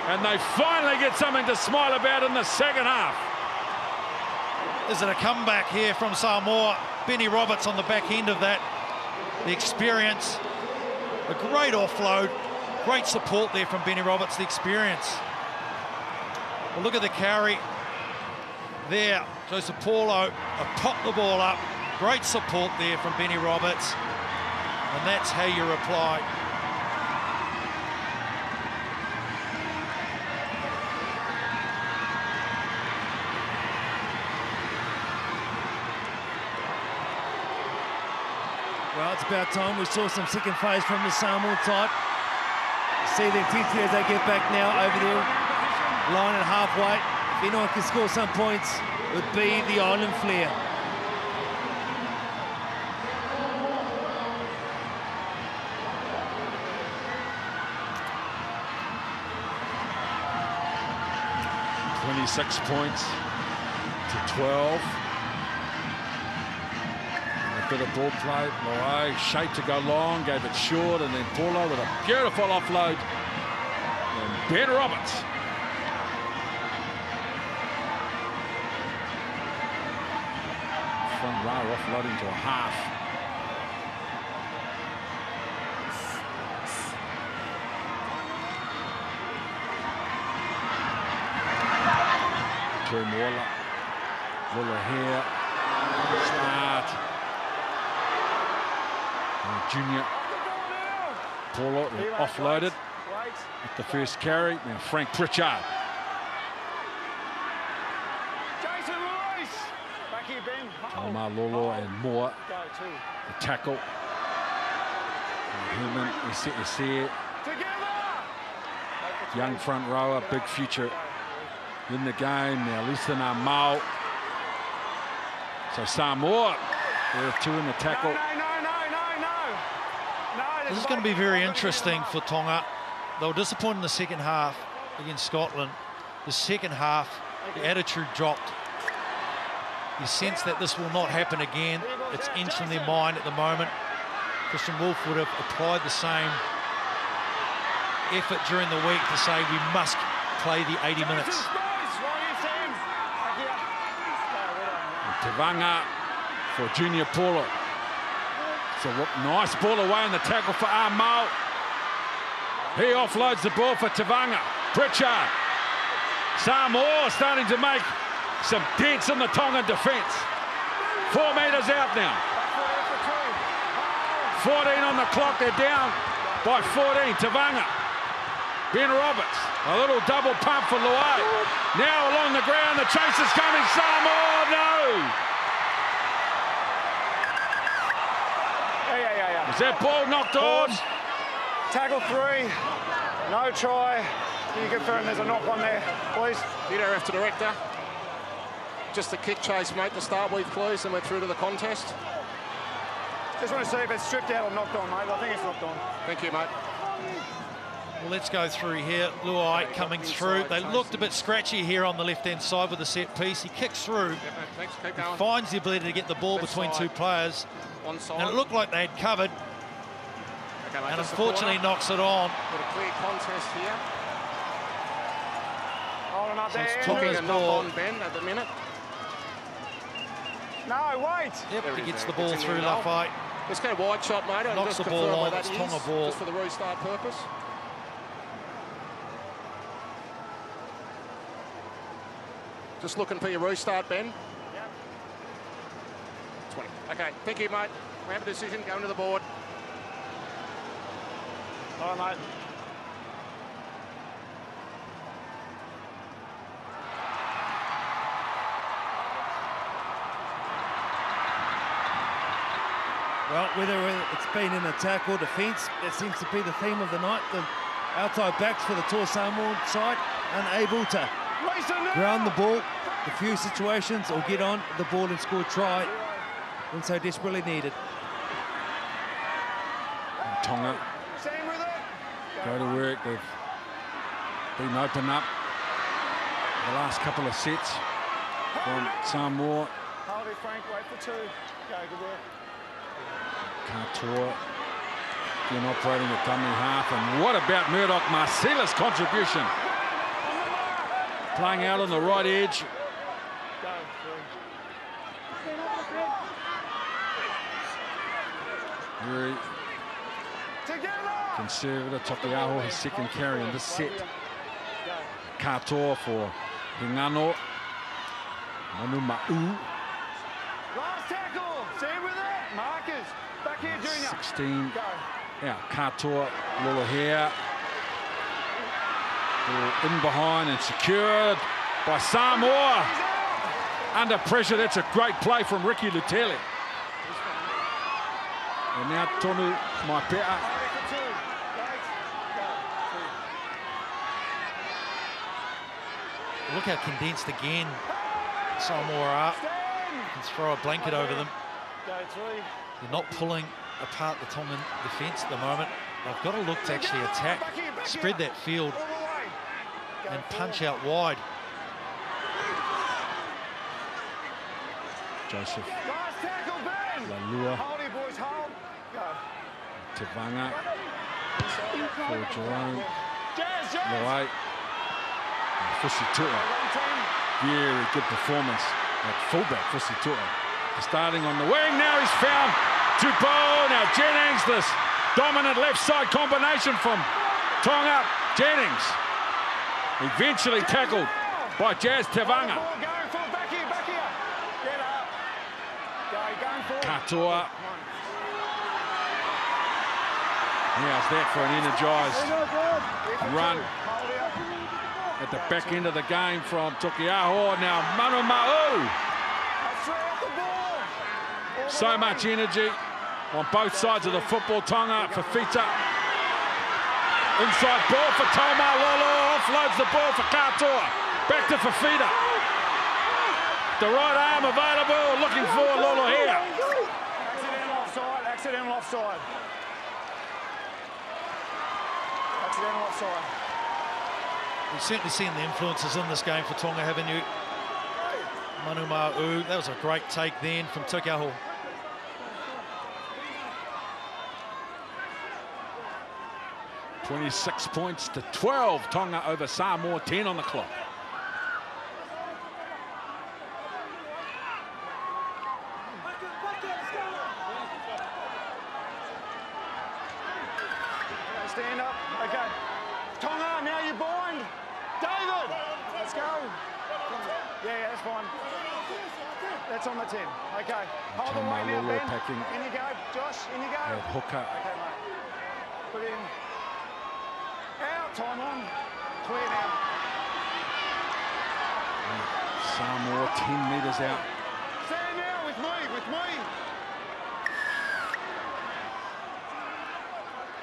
and they finally get something to smile about in the second half. Is it a comeback here from Samoa? Benny Roberts on the back end of that. The experience, a great offload, great support there from Benny Roberts, the experience. Well, look at the carry there. Joseph Paulo popped the ball up. Great support there from Benny Roberts. And that's how you reply. Well, it's about time we saw some second phase from the Samoa type. See the intensity as they get back now over there, line at halfway. If anyone can score some points, it would be the Island Flair. .26 points to 12. A bit of ball play. Morai, shape to go long, gave it short, and then Paulo with a beautiful offload. And Ben Roberts. Front row offloading to a half. Muller here, Smart, and Junior, Paulo offloaded with the first carry. Now Frank Pritchard. Jason Royce. Back here, Ben. Omar Lolo and Moore, the tackle. Hillman is here. Young front rower, big future in the game. Now listen, Mao. So Samoa, there are two in the tackle. This is going to be very interesting for Tonga. They were disappointed in the second half against Scotland. The second half, the attitude dropped. You sense that this will not happen again. It's etched in their mind at the moment. Christian Wolf would have applied the same effort during the week to say we must play the 80 minutes. Tavanga for Junior Paulo. It's a nice ball away in the tackle for Armau. He offloads the ball for Tavanga. Pritchard. Samoa starting to make some dents in the Tongan defence. 4 metres out now. 14 on the clock. They're down by 14. Tavanga. Ben Roberts. A little double pump for Luai. Now along the ground. The chase is coming. Samoa. No. Yeah. Is that ball knocked on? Tackle 3. No try. Can you confirm there's a knock on there, please? Video ref to director. Just a kick chase, mate, to start with, please, and we're through to the contest. Just want to see if it's stripped out or knocked on, mate. I think it's knocked on. Thank you, mate. Well, let's go through here. Luai coming through. They looked a bit scratchy here on the left-hand side with the set piece. He kicks through. Thanks, keep going. Finds the ability to get the ball between two players. One side. And it looked like they had covered. Okay, mate, and unfortunately knocks it on. Got a clear contest here. Hold him up there. Talking a knock on Ben at the minute. No, wait. Yep, he gets the ball through Lafayette. Let's go wide shot, mate. Knocks the ball on. It's Tonga ball. Just for the restart purpose. Just looking for your restart, Ben. Yep. 20. Okay, thank you, mate. We have a decision. Going to the board. All right, mate. Well, whether it's been in attack or defence, that seems to be the theme of the night. The outside backs for the Toa Samoa side unable to ground the ball, a few situations, or get on the ball and score a try when so desperately needed. And Tonga go to work. They've been open up the last couple of sets from Samoa. Hold it, Frank. Wait for 2. Go, good work. Katoa again operating at dummy half. And what about Murdoch Marcellus' contribution? Playing out on the right edge. Very conservative. Tokiaho, his second carry in this set. Katoa for Hingano. Manu Ma'u. Last tackle. Stay with it. Marcus. Back here, Junior. 16. Yeah, Katoa, Lula here. Ball in behind and secured by Samoa. Under pressure, that's a great play from Ricky Lutele. And now Tonu Maipea. Look how condensed again Samoa are. You can throw a blanket over them. They're not pulling apart the Tongan defence at the moment. They've got to look to actually attack, spread that field, and punch out wide. Joseph Lalua. Tavanga for Jerome. Loai. Fusitua. Very good performance at fullback, Fusitua. Starting on the wing, now he's found Tupou. Now Jennings, this dominant left side combination from Tonga. Jennings eventually tackled by Jazz Tavanga. Katoa. How's that for an energised run at the back end of the game from Tokiaho. Now Manu Ma'u. So much energy on both sides of the football. Tonga for Fita. Inside ball for Toma Lolo. Offloads the ball for Katoa. Back to Fafita. The right arm available. Looking for Lolo here. Accidental offside. Accidental offside. Accidental offside. We've certainly seen the influences in this game for Tonga, haven't you? Manu Ma'u, that was a great take then from Tokiaho. 26 points to 12. Tonga over Samoa, 10 on the clock. Stand up. Okay. Tonga, now you bind. David, let's go. Yeah, that's fine. That's on the 10. Okay. Hold the weight now, Ben. Packing. In you go. Josh, in you go. Hooker. Okay, mate. Put in. Out. Time on. Clear now. Samoa 10 metres out. Stand now with me, with me.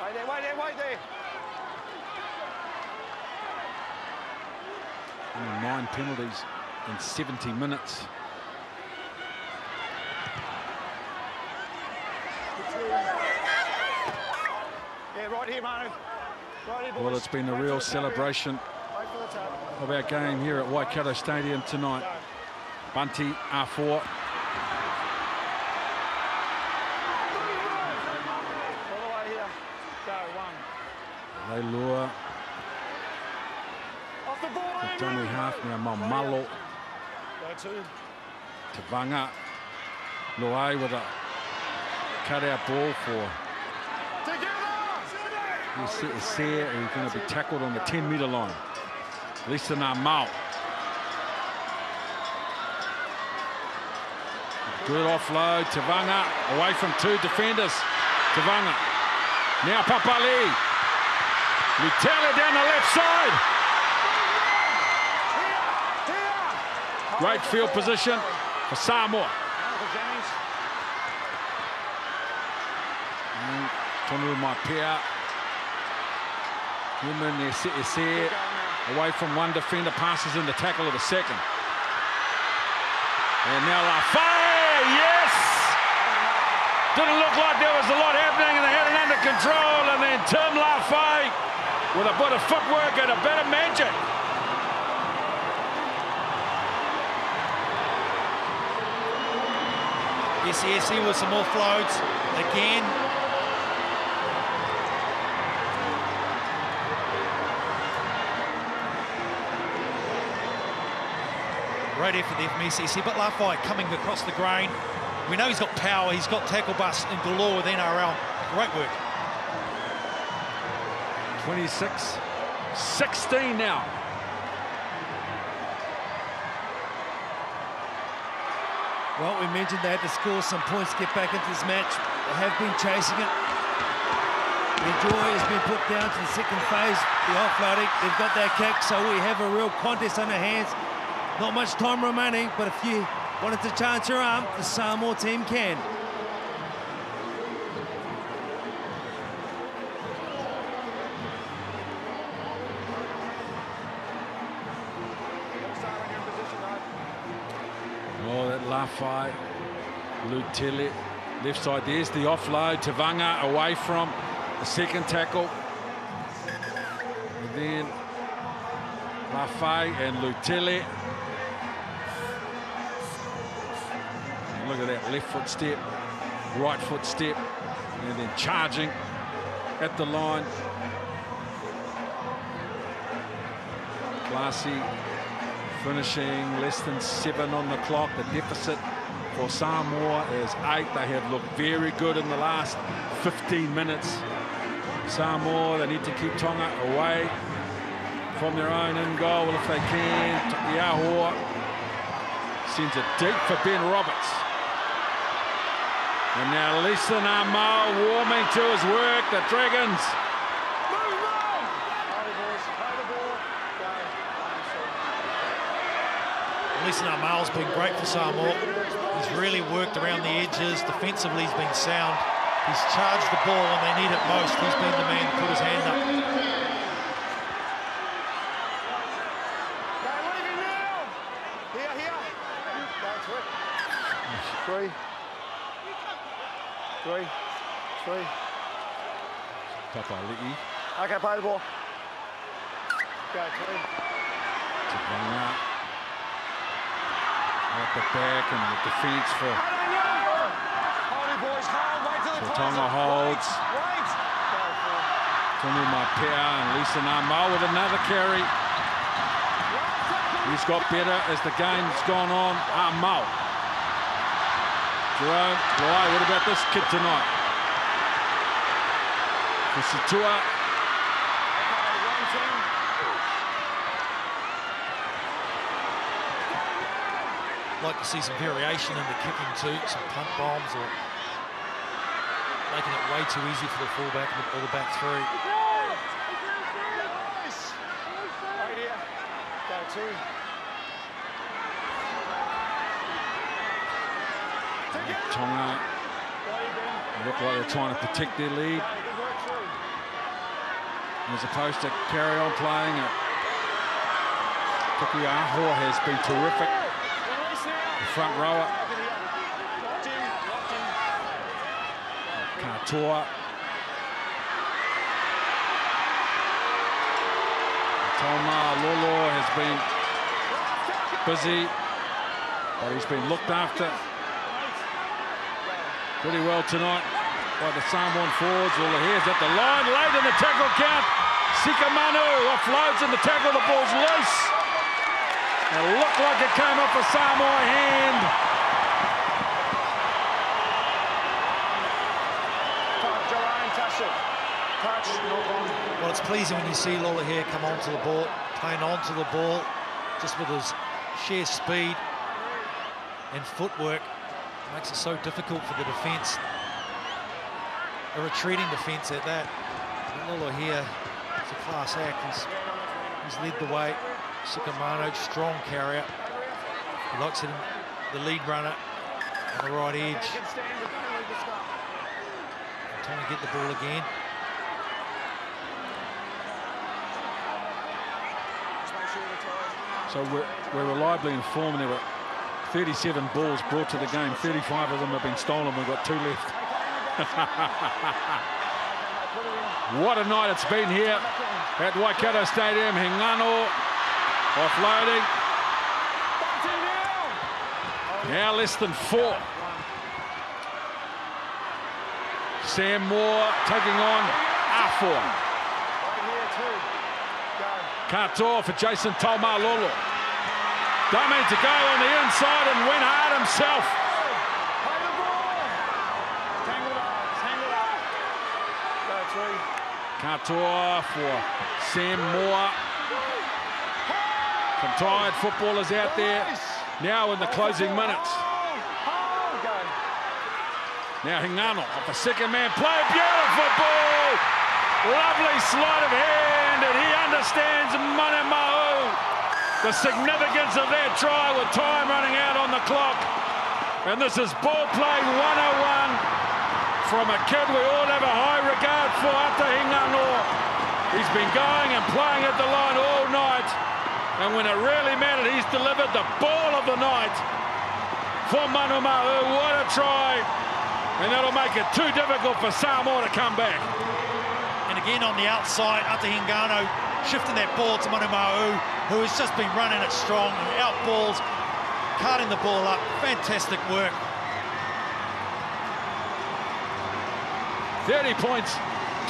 Wait there, wait there, wait there. 9 penalties in 70 minutes. Yeah, right here, Manu. Right here, boys. Well, it's been a real celebration of our game here at Waikato Stadium tonight. Bunty, R4. All the way here. Go, one. They lure. Off the ball, The dummy half now, Mamalo. Go two. Tavanga. Luai with a cut-out ball for he's going to be tackled on the 10-metre line. Lisa Mau. Good offload. Tavanga away from 2 defenders. Tavanga. Now Papali. Lutella down the left side. Great field position for Samoa. And Tonu Maipea. Human there, away from 1 defender, passes in the tackle of the second. And now Lafay, yes! Didn't look like there was a lot happening and they had it under control, and then Tim Lafay with a bit of footwork and a bit of magic. Yes, he with some offloads again. Great effort there from ECC, but Lafay coming across the grain. We know he's got power, he's got tackle bust in galore with NRL. Great work. 26-16 now. Well, we mentioned they had to score some points to get back into this match. They have been chasing it. The joy has been put down to the second phase, the offloading. They've got their kick, so we have a real contest on our hands. Not much time remaining, but if you wanted to chance your arm, the Samoa team can. Oh, that Lafay, Lutele, left side, there's the offload. Tavanga away from the second tackle. And then Lafay and Lutele. And look at that left foot step, right foot step, and then charging at the line. Classy. Finishing less than 7 on the clock. The deficit for Samoa is 8. They have looked very good in the last 15 minutes. Samoa, they need to keep Tonga away from their own in goal if they can. Takiahua sends it deep for Ben Roberts. And now Lisa Namau warming to his work. The Dragons. Listen, Mal's been great for Samoa. He's really worked around the edges. Defensively, he's been sound. He's charged the ball when they need it most. He's been the man to put his hand up. Three. Papali'i. Okay, play the ball. Go, 3. Tavanga. At the back and the defence for Tonga holds. Funu Mapea and Lisa Namo with another carry. He's got better as the game's gone on. Mo. Jerome, why? What about this kid tonight? Kusitua. Like to see some variation in the kicking too, some punt bombs or making it way too easy for the fullback or the back three. Tonga look like they're trying to protect their lead as opposed to carry on playing it. Tuki Aho has been terrific. The front rower. Katoa. Toma Lolo has been busy, but he's been looked after pretty well tonight by the Samoan forwards. Lolo here's at the line, late in the tackle count. Sikamanu offloads in the tackle, the ball's loose. It looked like it came off a Samoa hand. Well, it's pleasing when you see Lola here come onto the ball, playing onto the ball, just with his sheer speed and footwork. It makes it so difficult for the defence, a retreating defence at that. Lola here, it's a class act. He's led the way. Sikamano, strong carrier. He likes hitting the lead runner on the right edge. Trying to get the ball again. So we're reliably informed there were 37 balls brought to the game. 35 of them have been stolen. We've got 2 left. What a night it's been here at Waikato Stadium. Hingano offloading. Now less than 4. Sam Moore taking on R4. Katoa for Jason Taumalolo. Don't mean to go on the inside and went hard himself. Katoa for Sam Moore. Some tired footballers out there now in the closing minutes. Now Hingano off a second man play. Beautiful ball. Lovely sleight of hand, and he understands Manamau, the significance of that try with time running out on the clock. And this is ball play 101 from a kid we all have a high regard for, Ata Hingano. He's been going and playing at the line all night, and when it really mattered, he's delivered the ball of the night for Manamau. What a try, and that'll make it too difficult for Samoa to come back. And again on the outside, Ata Hingano shifting that ball to Manumau, who has just been running it strong, out balls, carting the ball up. Fantastic work. 30 points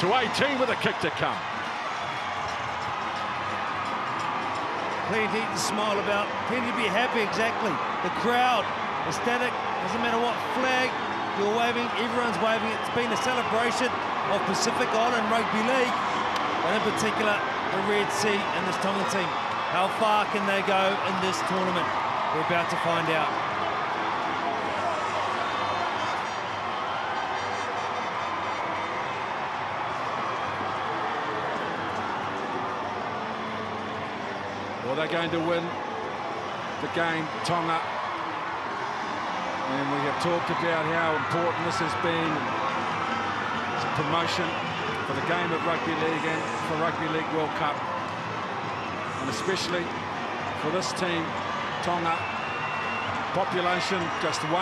to 18 with a kick to come. Plenty to smile about, plenty to be happy, exactly. The crowd, ecstatic, doesn't matter what flag you're waving, everyone's waving. It's been a celebration of Pacific Island Rugby League, but in particular the Red Sea and this Tongan team. How far can they go in this tournament? We're about to find out. Well, they're going to win the game, Tonga. And we have talked about how important this has been. It's a promotion for the game of Rugby League and for Rugby League World Cup. And especially for this team, Tonga. Population, just 100,000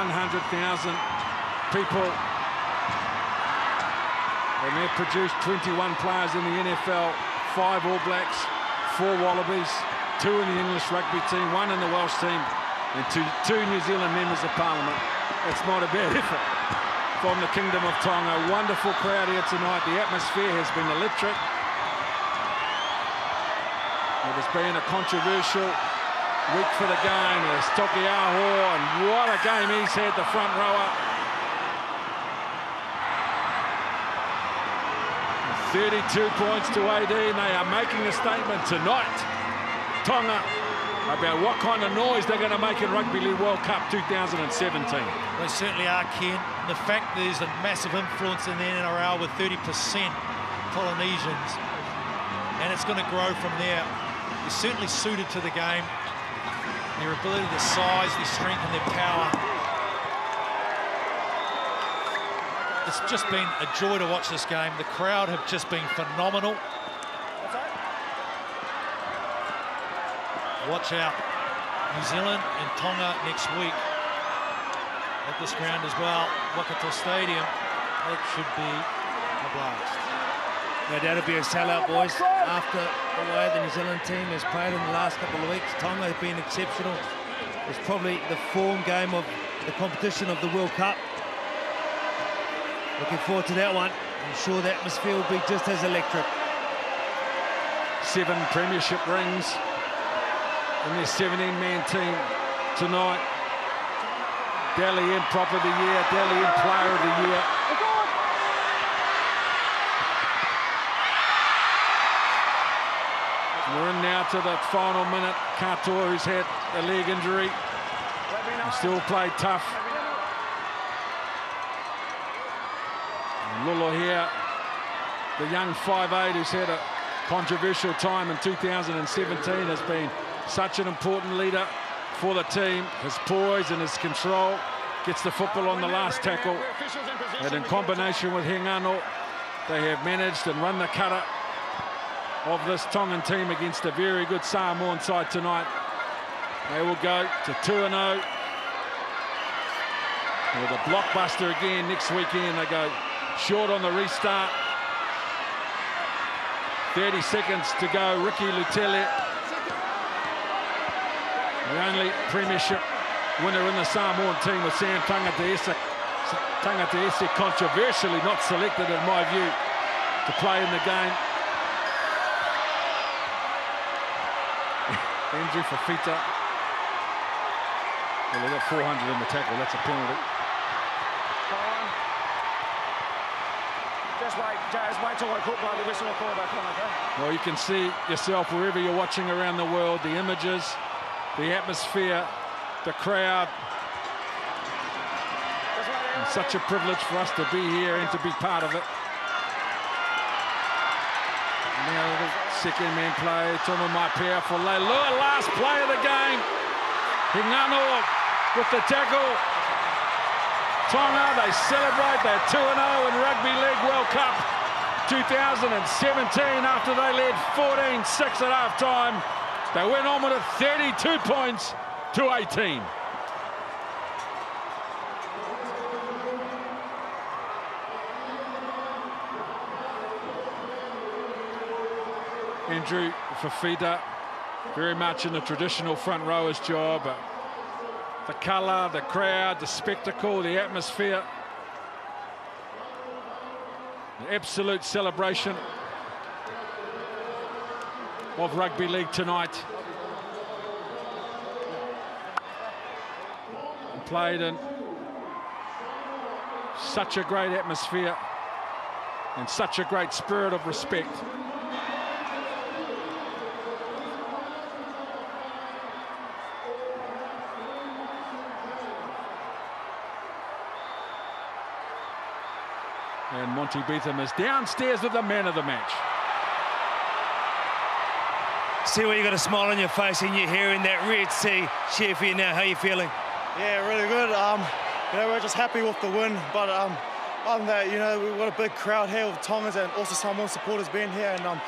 people. And they've produced 21 players in the NFL, 5 All Blacks, 4 Wallabies, 2 in the English rugby team, 1 in the Welsh team, and two New Zealand members of Parliament. It's not a bad effort from the Kingdom of Tonga. Wonderful crowd here tonight. The atmosphere has been electric. It has been a controversial week for the game. There's Tokiaho, and what a game he's had, the front rower. 32 points to 18. They are making a statement tonight, Tonga, about what kind of noise they're going to make in Rugby League World Cup 2017. They certainly are, Ken. The fact there's a massive influence in the NRL with 30% Polynesians, and it's going to grow from there. They're certainly suited to the game. Their ability, their size, their strength and their power. It's just been a joy to watch this game. The crowd have just been phenomenal. Watch out, New Zealand and Tonga next week at this ground as well. Waikato Stadium, it should be a blast. No doubt it'll be a sellout, boys. After the way the New Zealand team has played in the last couple of weeks, Tonga have been exceptional. It's probably the form game of the competition of the World Cup. Looking forward to that one. I'm sure the atmosphere will be just as electric. 7 premiership rings in their 17-man team tonight. Dally M Prop of the Year, Dally M Player of the Year. We're in now to the final minute. Katoa, who's had a leg injury, still played tough. And Lolo here, the young 5'8", who's had a controversial time in 2017, has been such an important leader for the team. His poise and his control, gets the football on the last tackle. And in combination with Hingano, they have managed and run the cutter of this Tongan team against a very good Samoan side tonight. They will go to 2-0. With a blockbuster again next weekend. They go short on the restart. 30 seconds to go. Ricky Lutele, the only premiership winner in the Samoan team, with Sam Tangataese controversially not selected, in my view, to play in the game. Andrew Fafita. Well, they got 400 in the tackle. That's a penalty. Just wait till I put by the whistle or call back on, okay? Well, you can see yourself wherever you're watching around the world, the images, the atmosphere, the crowd. And such a privilege for us to be here and to be part of it. Now the second man play, Toma Maipea for Leilua, last play of the game. Hingano with the tackle. Tonga, they celebrate, they're 2-0 in Rugby League World Cup 2017 after they led 14-6 at half-time. They went on with a 32 points to 18. Andrew Fafita, very much in the traditional front rower's job. The colour, the crowd, the spectacle, the atmosphere. The absolute celebration of Rugby League tonight. And played in such a great atmosphere and such a great spirit of respect. And Monty Beetham is downstairs with the man of the match. See what you got a smile on your face and you're hearing that Red Sea cheer for you now. How are you feeling? Yeah, really good. We're just happy with the win, but other than that, we've got a big crowd here with Tongans and also Samoan supporters being here, and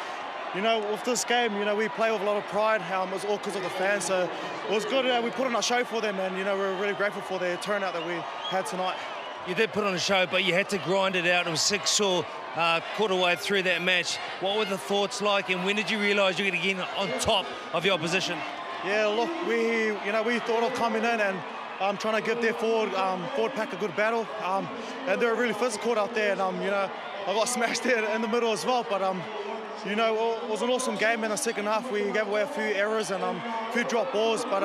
with this game, we play with a lot of pride. It was all because of the fans, so it was good. We put on a show for them, and we're really grateful for the turnout that we had tonight. You did put on a show, but you had to grind it out. It was 6-4 quarter way through that match. What were the thoughts like, and when did you realise you were going to get on top of your opposition? Yeah, look, we thought of coming in and trying to give their forward pack a good battle. And they were really physical out there, and I got smashed there in the middle as well. But you know, it was an awesome game in the second half. We gave away a few errors and a few drop balls, but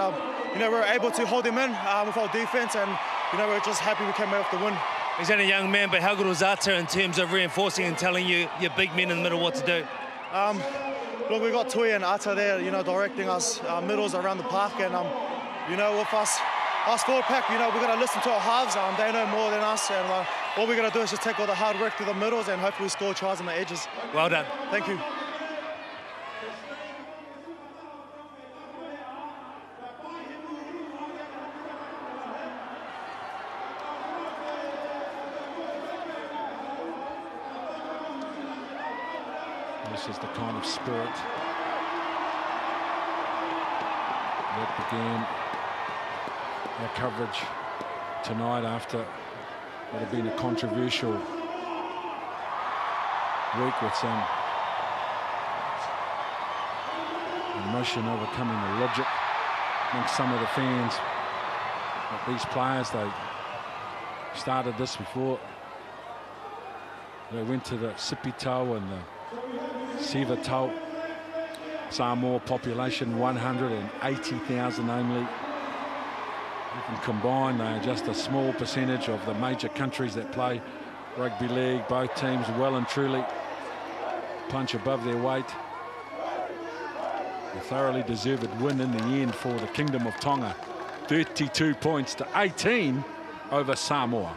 you know, we were able to hold them in with our defence, and you know, we're just happy we came out with the win. He's only a young man, but how good was Ata in terms of reinforcing and telling you, your big men in the middle, what to do? Look, we got Tui and Ata there, you know, directing us middles around the park, and you know, with us forward pack, you know, we're going to listen to our halves. They know more than us, and all we're going to do is just take all the hard work to the middles and hopefully score tries on the edges. Well done. Thank you. This is the kind of spirit that began our coverage tonight after what had been a controversial week with some emotion overcoming the logic amongst some of the fans. But these players, they started this before they went to the Sipitau and the Sivatau. Samoa population 180,000 only. Even combined, they are just a small percentage of the major countries that play rugby league. Both teams well and truly punch above their weight. A thoroughly deserved win in the end for the Kingdom of Tonga. 32 points to 18 over Samoa.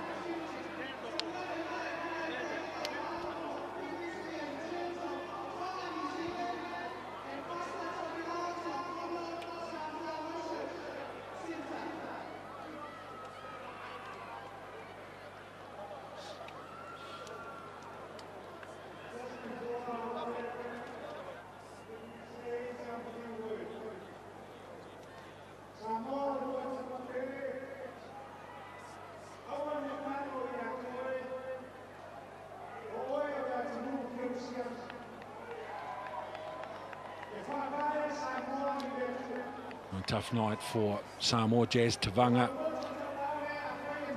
A tough night for Samoa. Jazz Tavanga,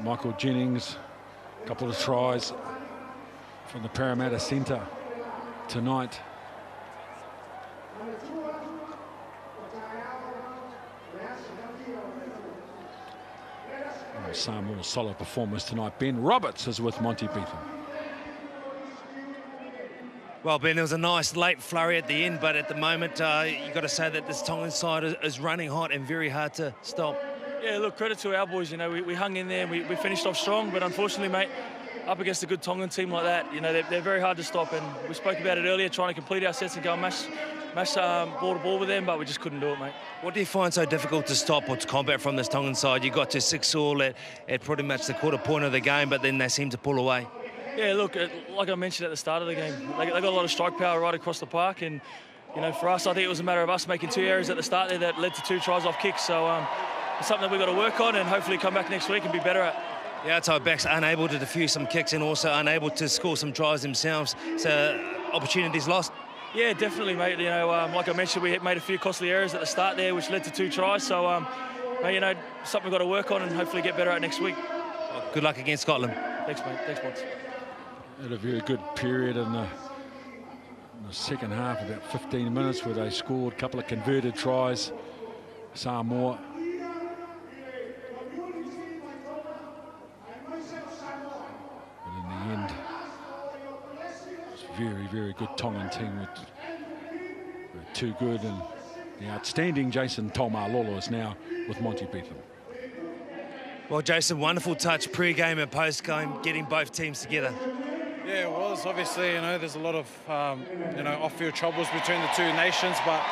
Michael Jennings, a couple of tries from the Parramatta Centre tonight. Samoa's solid performance tonight. Ben Roberts is with Monty Beetham. Well, Ben, there was a nice late flurry at the end, but at the moment, you've got to say that this Tongan side is running hot and very hard to stop. Yeah, look, credit to our boys. You know, we hung in there and we finished off strong, but unfortunately, mate, up against a good Tongan team like that, you know, they're very hard to stop, and we spoke about it earlier, trying to complete our sets and go and mash ball to ball with them, but we just couldn't do it, mate. What do you find so difficult to stop or to combat from this Tongan side? You got to 6-all at pretty much the quarter point of the game, but then they seem to pull away. Yeah, look, like I mentioned at the start of the game, they got a lot of strike power right across the park, and you know, for us, I think it was a matter of us making 2 errors at the start there that led to 2 tries off kicks. So it's something that we've got to work on and hopefully come back next week and be better at. The outside backs unable to defuse some kicks and also unable to score some tries themselves, so opportunities lost. Yeah, definitely, mate. You know, like I mentioned, we made a few costly errors at the start there, which led to 2 tries. So, mate, you know, something we've got to work on and hopefully get better at next week. Well, good luck against Scotland. Thanks, mate. Thanks, Bonds. Had a very good period in the second half, about 15 minutes, where they scored a couple of converted tries. Samoa. But in the end, it's a very, very good Tongan team with too good, and the outstanding Jason Taumalolo is now with Monty Beetham. Well, Jason, wonderful touch pre-game and post-game, getting both teams together. Yeah, it was. Obviously, you know, there's a lot of, you know, off-field troubles between the two nations, but,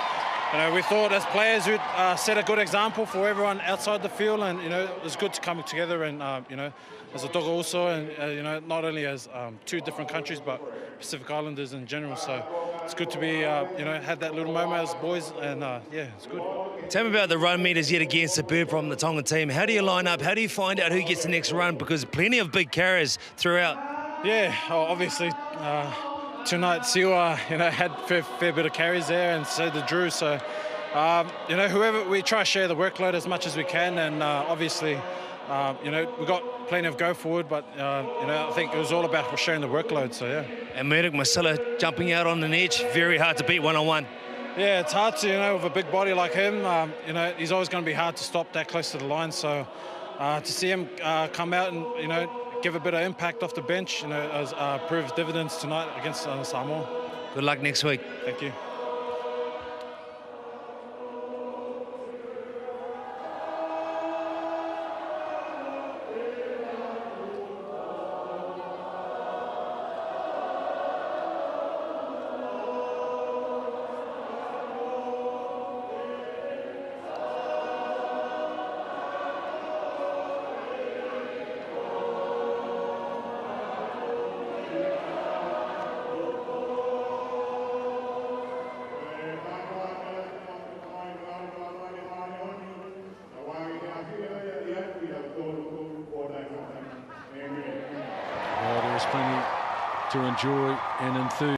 you know, we thought as players we'd set a good example for everyone outside the field, and, you know, it was good to come together and, you know, as a Tonga also, and, you know, not only as 2 different countries, but Pacific Islanders in general. So it's good to be, you know, had that little moment as boys, and, yeah, it's good. Tell me about the run meters yet again, superb from the Tongan team. How do you line up? How do you find out who gets the next run? Because plenty of big carriers throughout. Yeah, obviously tonight Siwa, you know, had fair bit of carries there, and so did Drew. So, you know, whoever, we try to share the workload as much as we can, and obviously, you know, we've got plenty of go forward, but, you know, I think it was all about sharing the workload, so yeah. And Merrick Masilla jumping out on an edge, very hard to beat one-on-one. Yeah, it's hard to, you know, with a big body like him, you know, he's always going to be hard to stop that close to the line, so to see him come out and, you know, give a bit of impact off the bench, you know, has proved dividends tonight against Samoa. Good luck next week. Thank you. There's plenty to enjoy and enthuse.